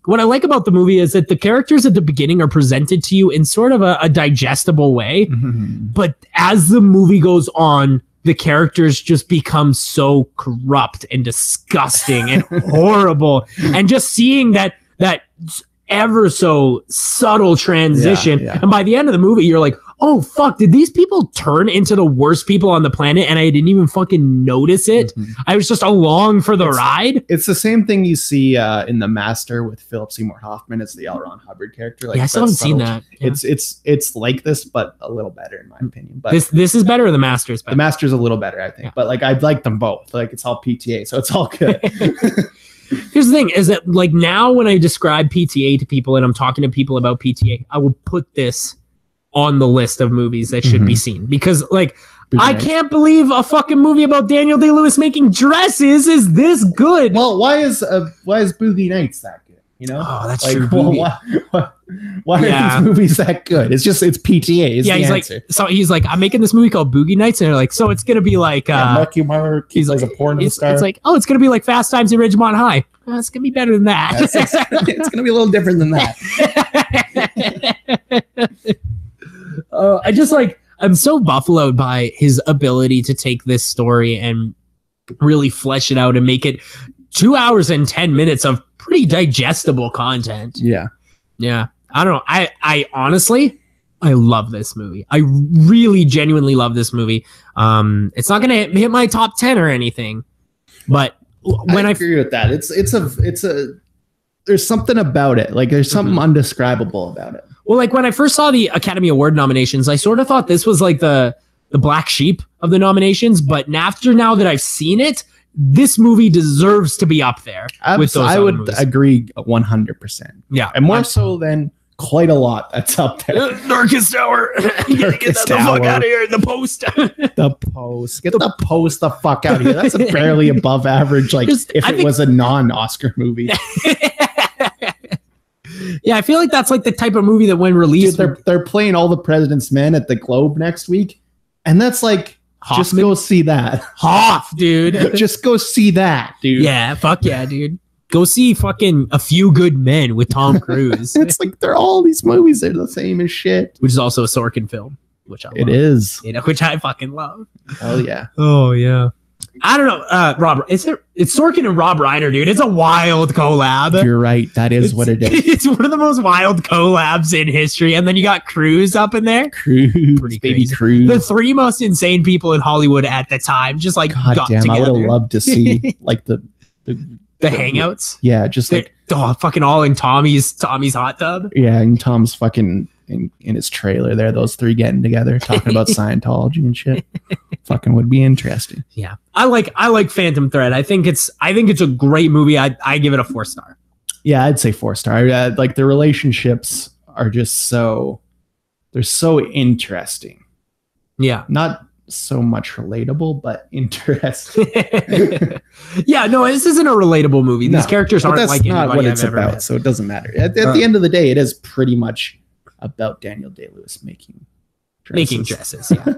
what I like about the movie is that the characters at the beginning are presented to you in sort of a digestible way. But as the movie goes on, the characters just become so corrupt and disgusting and horrible. And just seeing that ever so subtle transition. And by the end of the movie, you're like, oh fuck, did these people turn into the worst people on the planet and I didn't even fucking notice it? I was just along for the ride. It's the same thing you see in The Master with Philip Seymour Hoffman. It's the L. Ron Hubbard character. Like, I still haven't seen that. Yeah. It's like this, but a little better in my opinion. But this is better, or The Master's better? The Master's a little better, I think. But like, I'd like them both. Like, it's all PTA, so it's all good. Here's the thing, is that like now when I describe PTA to people and I'm talking to people about PTA, I will put this on the list of movies that should be seen, because like I can't believe a fucking movie about Daniel Day-Lewis making dresses is this good. Well, why is Boogie Nights that good? You know? Oh, that's like, true. Why are these movies that good? It's PTA. Yeah, he's like, I'm making this movie called Boogie Nights, and they're like, so it's gonna be like Marky Mark. He's like a porn star. It's like, oh, it's gonna be like Fast Times at Ridgemont High. Oh, it's gonna be better than that. It's gonna be a little different than that. I just like, I'm so buffaloed by his ability to take this story and really flesh it out and make it 2 hours and 10 minutes of pretty digestible content. Yeah. I don't know. I honestly, I love this movie. I really genuinely love this movie. It's not going to hit my top 10 or anything, but when I agree with that, there's something about it. Like, there's something undescribable about it. Well, like when I first saw the Academy Award nominations, I sort of thought this was like the black sheep of the nominations. But after now that I've seen it, this movie deserves to be up there. With those I would movies. Agree 100%. Yeah. And more so than quite a lot that's up there. Darkest Hour. Get the fuck out of here. The Post. The Post. Get the Post the fuck out of here. That's a barely above average, like if it was a non-Oscar movie. Yeah, I feel like that's like the type of movie that when released, dude, they're playing All the President's Men at the Globe next week, and that's like, Hoffman? Just go see that. Hoff, dude. Just go see that, dude. Yeah, fuck yeah, dude. Go see fucking A Few Good Men with Tom Cruise. It's like all these movies are the same as shit. Which is also a Sorkin film, which I love. It is. You know, which I fucking love. Oh yeah. Oh yeah. I don't know, Rob. It's Sorkin and Rob Reiner, dude. It's a wild collab. You're right. That is what it is. It's one of the most wild collabs in history. And then you got Cruise up in there. Cruise, pretty baby crazy. Cruise. The three most insane people in Hollywood at the time, just like God got damn, together. I would have loved to see like the hangouts. Yeah, just like fucking all in Tommy's hot tub. Yeah, and Tom's fucking in his trailer there. Those three getting together talking about Scientology and shit. Fucking would be interesting. Yeah, I like Phantom Thread. I think it's a great movie. I give it a 4-star. Yeah, I'd say 4-star. Like the relationships are just they're so interesting. Yeah, not so much relatable, but interesting. Yeah, no, this isn't a relatable movie. These characters aren't like not what it's about, met. So it doesn't matter. At the end of the day, it is pretty much about Daniel Day-Lewis making dresses. Yeah.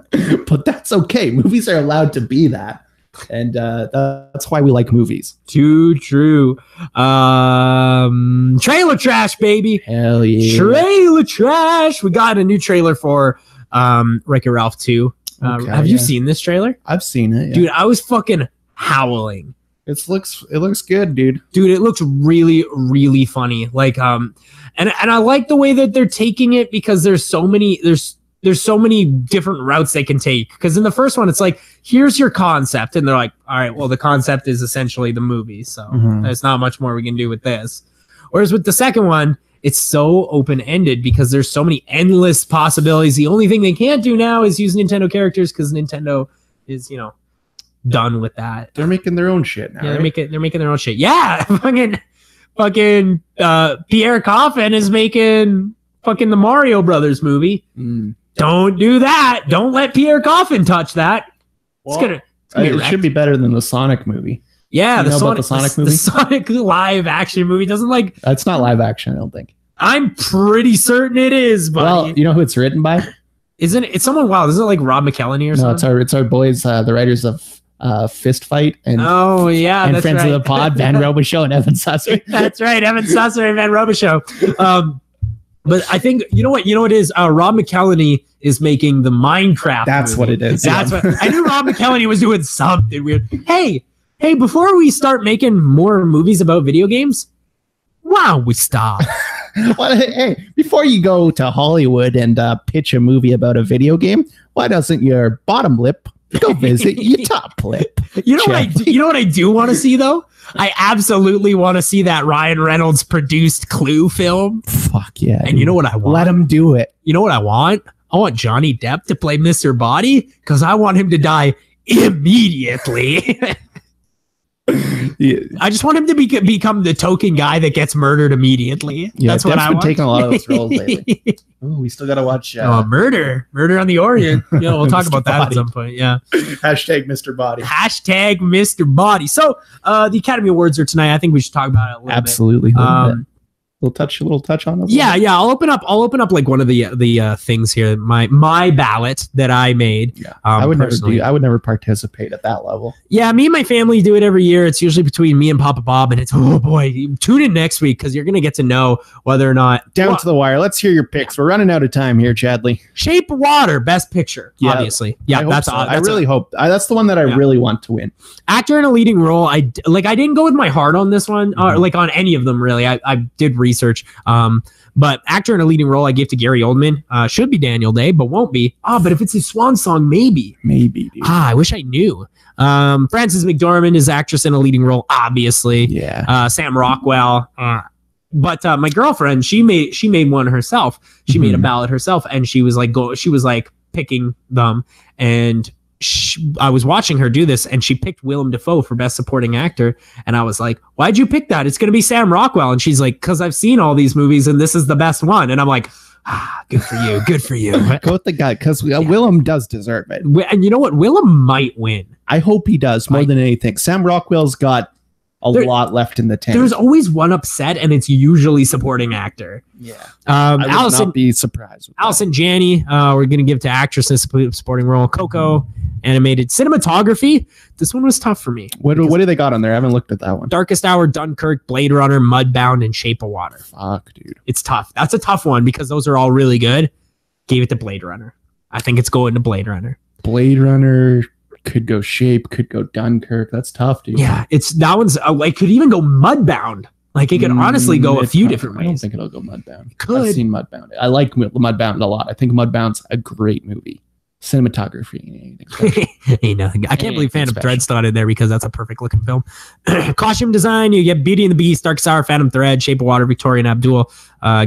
But that's okay. Movies are allowed to be that. And that's why we like movies. Too true. Trailer trash, baby. Hell yeah. Trailer trash. We got a new trailer for Wreck-It Ralph 2. Have you seen this trailer? I've seen it, dude. I was fucking howling. It looks good, dude. Dude, it looks really, really funny. Like, and I like the way that they're taking it, because there's so many different routes they can take. Because in the first one, it's like, here's your concept, and they're like, all right, well, the concept is essentially the movie, so there's not much more we can do with this. Whereas with the second one, it's so open-ended because there's so many endless possibilities. The only thing they can't do now is use Nintendo characters, because Nintendo is, done with that. They're making their own shit now. Yeah, they're making their own shit. Yeah, fucking Pierre Coffin is making fucking the Mario Brothers movie. Don't do that. Don't let Pierre Coffin touch that. Well, it should be better than the Sonic movie. Yeah, the Sonic movie. The Sonic live action movie doesn't It's not live action, I don't think. I'm pretty certain it is, buddy. Well, you know who it's written by? Isn't it? It's someone wild. Isn't it like Rob McElhenney or something? No, it's our boys, the writers of Fist Fight and that's Friends of the Pod, Van Robichaux and Evan Susser. That's right, Evan Susser and Van Robichaux. But I think you know what it is. Rob McElhenney is making the Minecraft. That's movie. what it is. That's what I knew. Rob McElhenney was doing something weird. Hey, before we start making more movies about video games, why don't we stop? Well, hey, before you go to Hollywood and pitch a movie about a video game, why doesn't your bottom lip go visit your top lip? You know what I do want to see though? I absolutely want to see that Ryan Reynolds produced Clue film. Fuck yeah. And you know what I want? Let him do it. You know what I want? I want Johnny Depp to play Mr. Body, because I want him to die immediately. Yeah. I just want him to become the token guy that gets murdered immediately. Yeah, that's what I want. Been taking a lot of those roles lately. Ooh, we still got to watch. Murder on the Orient. Yeah, we'll talk about that at some point. Yeah. Hashtag Mr. Body. Hashtag Mr. Body. So the Academy Awards are tonight. I think we should talk about it a little Absolutely. bit. Little touch on it. Yeah. I'll open up like one of the things here. My ballot that I made. Yeah. I would never participate at that level. Yeah, me and my family do it every year. It's usually between me and Papa Bob, and it's oh boy, tune in next week because you're gonna get to know whether or not down to the wire. Let's hear your picks. We're running out of time here, Chadley. Shape of Water, Best Picture, obviously. Yeah, I really hope that's the one that I really want to win. Actor in a leading role. I didn't go with my heart on this one, or like on any of them really. I did research. But actor in a leading role, I gave to Gary Oldman. Should be Daniel Day, but won't be. But if it's his swan song, maybe. Dude. I wish I knew. Frances McDormand is actress in a leading role, obviously. Yeah. Sam Rockwell. But my girlfriend, she made one herself. She made a ballot herself, and she was like picking them, and I was watching her do this, and she picked Willem Dafoe for Best Supporting Actor, and I was like, "Why'd you pick that? It's going to be Sam Rockwell." And she's like, "Because I've seen all these movies, and this is the best one." And I'm like, "Good for you, good for you." Go with the guy, because Willem does deserve it. And you know what? Willem might win. I hope he does more than anything. Sam Rockwell's got a lot left in the tank. There's always one upset, and it's usually supporting actor. Yeah. I would not be surprised. Allison Janney, we're going to give to actress in a supporting role. Coco, animated. Cinematography, this one was tough for me. What do they got on there? I haven't looked at that one. Darkest Hour, Dunkirk, Blade Runner, Mudbound, and Shape of Water. Fuck, dude. It's tough. That's a tough one because those are all really good. Gave it to Blade Runner. I think it's going to Blade Runner. Blade Runner could go Shape, could go Dunkirk. That's tough, dude. Yeah, that one's like could even go Mudbound. Like it could honestly go a few different ways. I don't think it'll go Mudbound. Could. I've seen Mudbound. I like Mudbound a lot. I think Mudbound's a great movie. Cinematography. I can't believe Phantom Thread's not in there because that's a perfect looking film. Costume design, you get Beauty and the Beast, Darkest Hour, Phantom Thread, Shape of Water, Victoria and Abdul.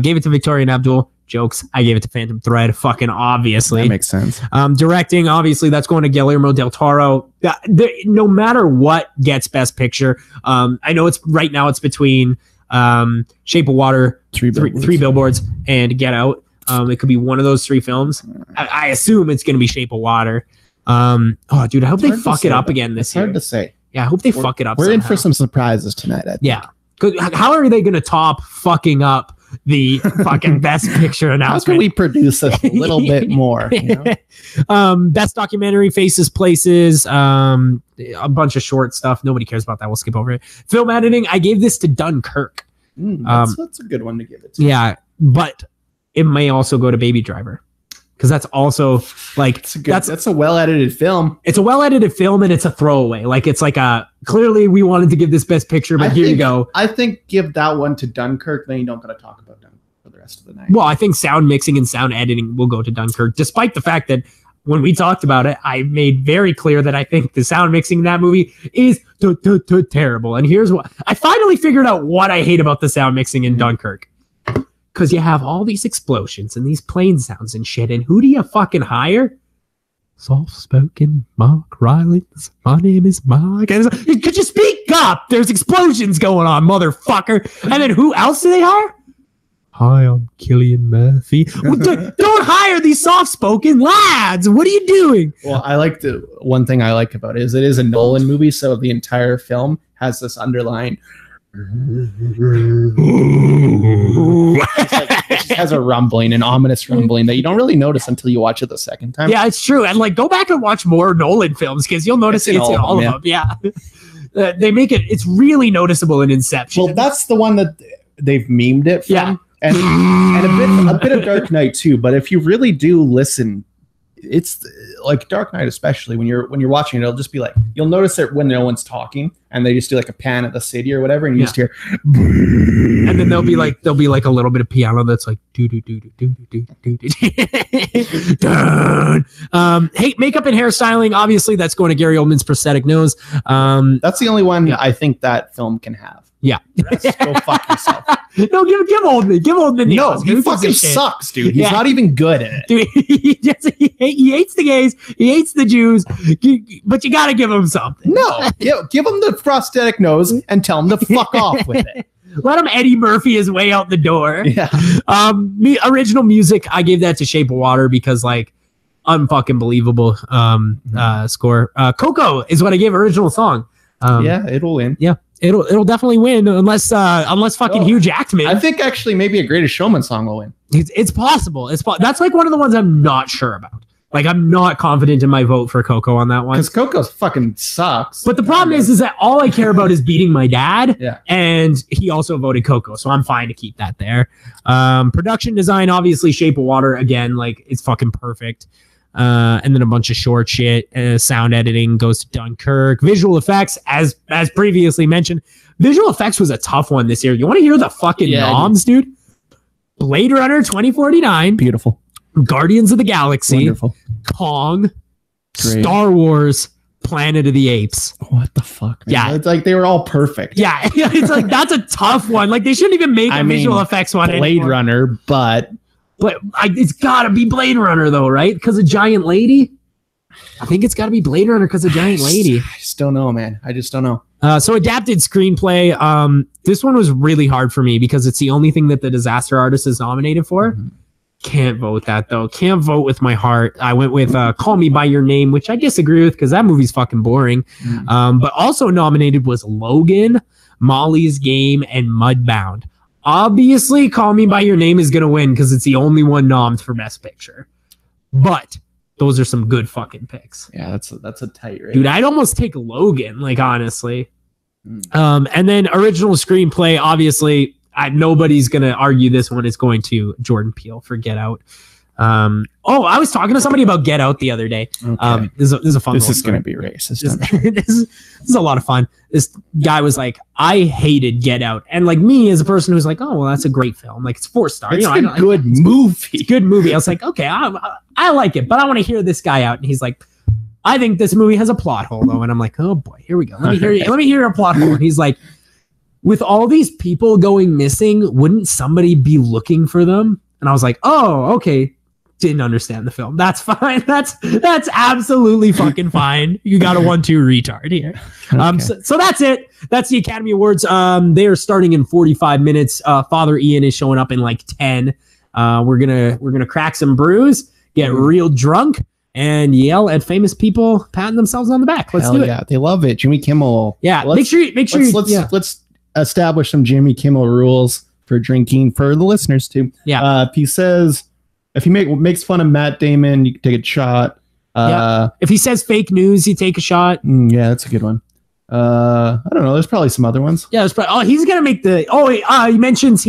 Gave it to Victoria and Abdul. Jokes. I gave it to Phantom Thread. Fucking obviously. That makes sense. Directing, obviously, that's going to Guillermo del Toro. No matter what gets Best Picture, I know right now it's between Shape of Water, Three Billboards, and Get Out. It could be one of those three films. I assume it's going to be Shape of Water. Dude, I hope they fuck it up again this year. Hard to say. Yeah, I hope they fuck it up. We're in for some surprises tonight. I think. Yeah. How are they going to top fucking up the fucking Best Picture announcement? How can we produce a little bit more? You know? Best Documentary, Faces, Places, a bunch of short stuff. Nobody cares about that. We'll skip over it. Film editing, I gave this to Dunkirk. That's a good one to give it to. Yeah, but it may also go to Baby Driver because that's also like that's a well edited film. It's a well edited film, and it's a throwaway. Like it's like clearly we wanted to give this best picture, but you go. I think give that one to Dunkirk, then you don't got to talk about Dunkirk for the rest of the night. Well, I think sound mixing and sound editing will go to Dunkirk, despite the fact that when we talked about it, I made very clear that I think the sound mixing in that movie is terrible. And here's what I finally figured out what I hate about the sound mixing in Dunkirk. Because you have all these explosions and these plane sounds and shit. And who do you fucking hire? Soft-spoken Mark Rylance. My name is Mark. Could you speak up? There's explosions going on, motherfucker. And then who else do they hire? Hi, I'm Cillian Murphy. Don't hire these soft-spoken lads. What are you doing? Well, one thing I like about it is a Nolan movie, so the entire film has this underlying. It just has a rumbling, an ominous rumbling that you don't really notice until you watch it the second time. Yeah, it's true. And like, go back and watch more Nolan films because you'll notice it's in all of them. Yeah, they make it. It's really noticeable in Inception. Well, that's the one that they've memed it from. Yeah. And a bit of Dark Knight too, but if you really do listen, it's like Dark Knight, especially when you're watching it, it'll just be like you'll notice it when no one's talking and they just do like a pan at the city or whatever, and you just hear, and then there'll be like a little bit of piano that's like do do do do do do do do. Hey, makeup and hairstyling, obviously that's going to Gary Oldman's prosthetic nose. That's the only one I think that film can have. Yeah. Go fuck yourself. No, give Oldman. No, he fucking sucks, dude. He's not even good at it. Dude, he hates the gays. He hates the Jews. But you got to give him something. No, give him the prosthetic nose and tell him to fuck off with it. Let him Eddie Murphy his way out the door. Yeah. Original music, I gave that to Shape of Water because like unfucking believable score. Coco is what I gave original song. Yeah, it'll win. Yeah. It'll definitely win unless fucking Hugh Jackman. I think actually maybe a Greatest Showman song will win. It's possible. That's like one of the ones I'm not sure about. Like I'm not confident in my vote for Coco on that one. Because Coco fucking sucks. But the problem is that all I care about is beating my dad. Yeah. And he also voted Coco, so I'm fine to keep that there. Production design, obviously Shape of Water again, like it's fucking perfect. And then a bunch of short shit. Sound editing goes to Dunkirk. Visual effects, as previously mentioned, visual effects was a tough one this year. You want to hear the fucking noms, dude? Blade Runner 2049. Beautiful. Guardians of the Galaxy. Wonderful. Kong. Great. Star Wars. Planet of the Apes. What the fuck, man? Yeah. It's like they were all perfect. Yeah. It's like, that's a tough one. Like, they shouldn't even make a visual effects one Blade anymore. Runner, but it's got to be Blade Runner, though, right? Because of Giant Lady? I think it's got to be Blade Runner because of Giant Lady. I just don't know, man. I just don't know. So adapted screenplay. This one was really hard for me because it's the only thing that The Disaster Artist is nominated for. Mm-hmm. Can't vote that, though. Can't vote with my heart. I went with Call Me By Your Name, which I disagree with because that movie's fucking boring. Mm-hmm. But also nominated was Logan, Molly's Game, and Mudbound. Obviously, Call Me By Your Name is going to win because it's the only one nommed for Best Picture. But those are some good fucking picks. Yeah, that's a tight race. Dude, I'd almost take Logan, like, honestly. And then original screenplay, obviously, nobody's going to argue this one is going to Jordan Peele for Get Out. I was talking to somebody about Get Out the other day. Okay. This is a fun. This is going to be racist. This is a lot of fun. This guy was like, I hated Get Out, and like me as a person who's like, oh well, that's a great film. Like it's 4 stars. It's a good movie. Good movie. I was like, okay, I like it, but I want to hear this guy out. And he's like, I think this movie has a plot hole though. And I'm like, oh boy, here we go. Let me hear a plot hole. And he's like, with all these people going missing, wouldn't somebody be looking for them? And I was like, oh, okay. Didn't understand the film. That's fine. That's absolutely fucking fine. You got a 1-2 retard here. Okay. So that's it. That's the Academy Awards. They are starting in 45 minutes. Father Ian is showing up in like 10. We're gonna crack some brews, get real drunk, and yell at famous people patting themselves on the back. Let's do it. Yeah, they love it. Jimmy Kimmel. Yeah, let's let's establish some Jimmy Kimmel rules for drinking for the listeners too. Yeah. If he says, if he makes fun of Matt Damon, you can take a shot. If he says fake news, you take a shot. Yeah, that's a good one. I don't know. There's probably some other ones. Yeah, he's gonna make the. He mentions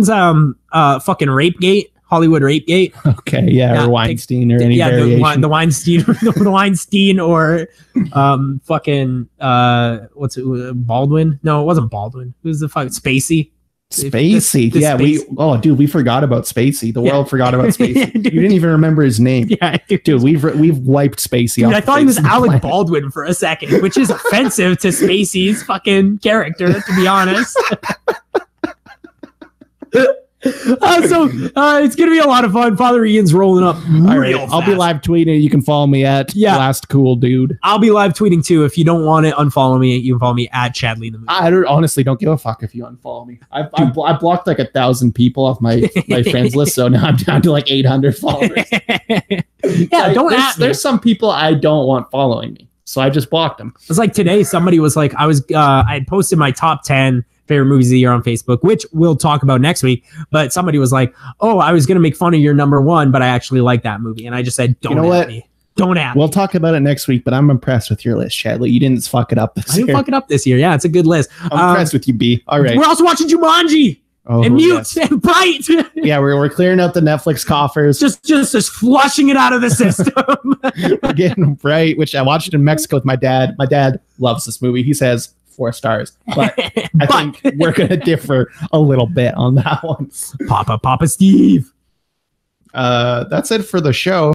fucking Rapegate, Hollywood Rape Gate. Okay, yeah, or Weinstein or any variation. The Weinstein, the Weinstein or fucking what's it? Baldwin? No, it wasn't Baldwin. Who's the fuck? Spacey. Spacey. Spacey. We forgot about Spacey. The world forgot about Spacey. You didn't even remember his name. Yeah, dude, we've wiped Spacey off. I thought he was Alec Baldwin for a second, which is offensive to Spacey's fucking character, to be honest. It's gonna be a lot of fun. Father Ian's rolling up real fast. I'll be live tweeting. You can follow me at Last Cool Dude. I'll be live tweeting too. If you don't want it, unfollow me. You can follow me at Chadley the Movie. I honestly don't give a fuck if you unfollow me. I blocked like 1,000 people off my friends list, so now I'm down to like 800 followers. There's some people I don't want following me, so I just blocked them. It's like today, somebody was like, I had posted my top 10 favorite movies of the year on Facebook, which we'll talk about next week. But somebody was like, "Oh, I was gonna make fun of your number one, but I actually like that movie." And I just said, "Don't at me. Don't at me." We'll talk about it next week. But I'm impressed with your list, Chadley. You didn't fuck it up this year. I didn't fuck it up this year. Yeah, it's a good list. I'm impressed with you, B. All right. We're also watching Jumanji. And Mute and Bite. Yeah, we're clearing out the Netflix coffers. Just flushing it out of the system. We're getting Bright, which I watched in Mexico with my dad. My dad loves this movie. He says 4 stars, but I think we're going to differ a little bit on that one. Papa Steve. That's it for the show.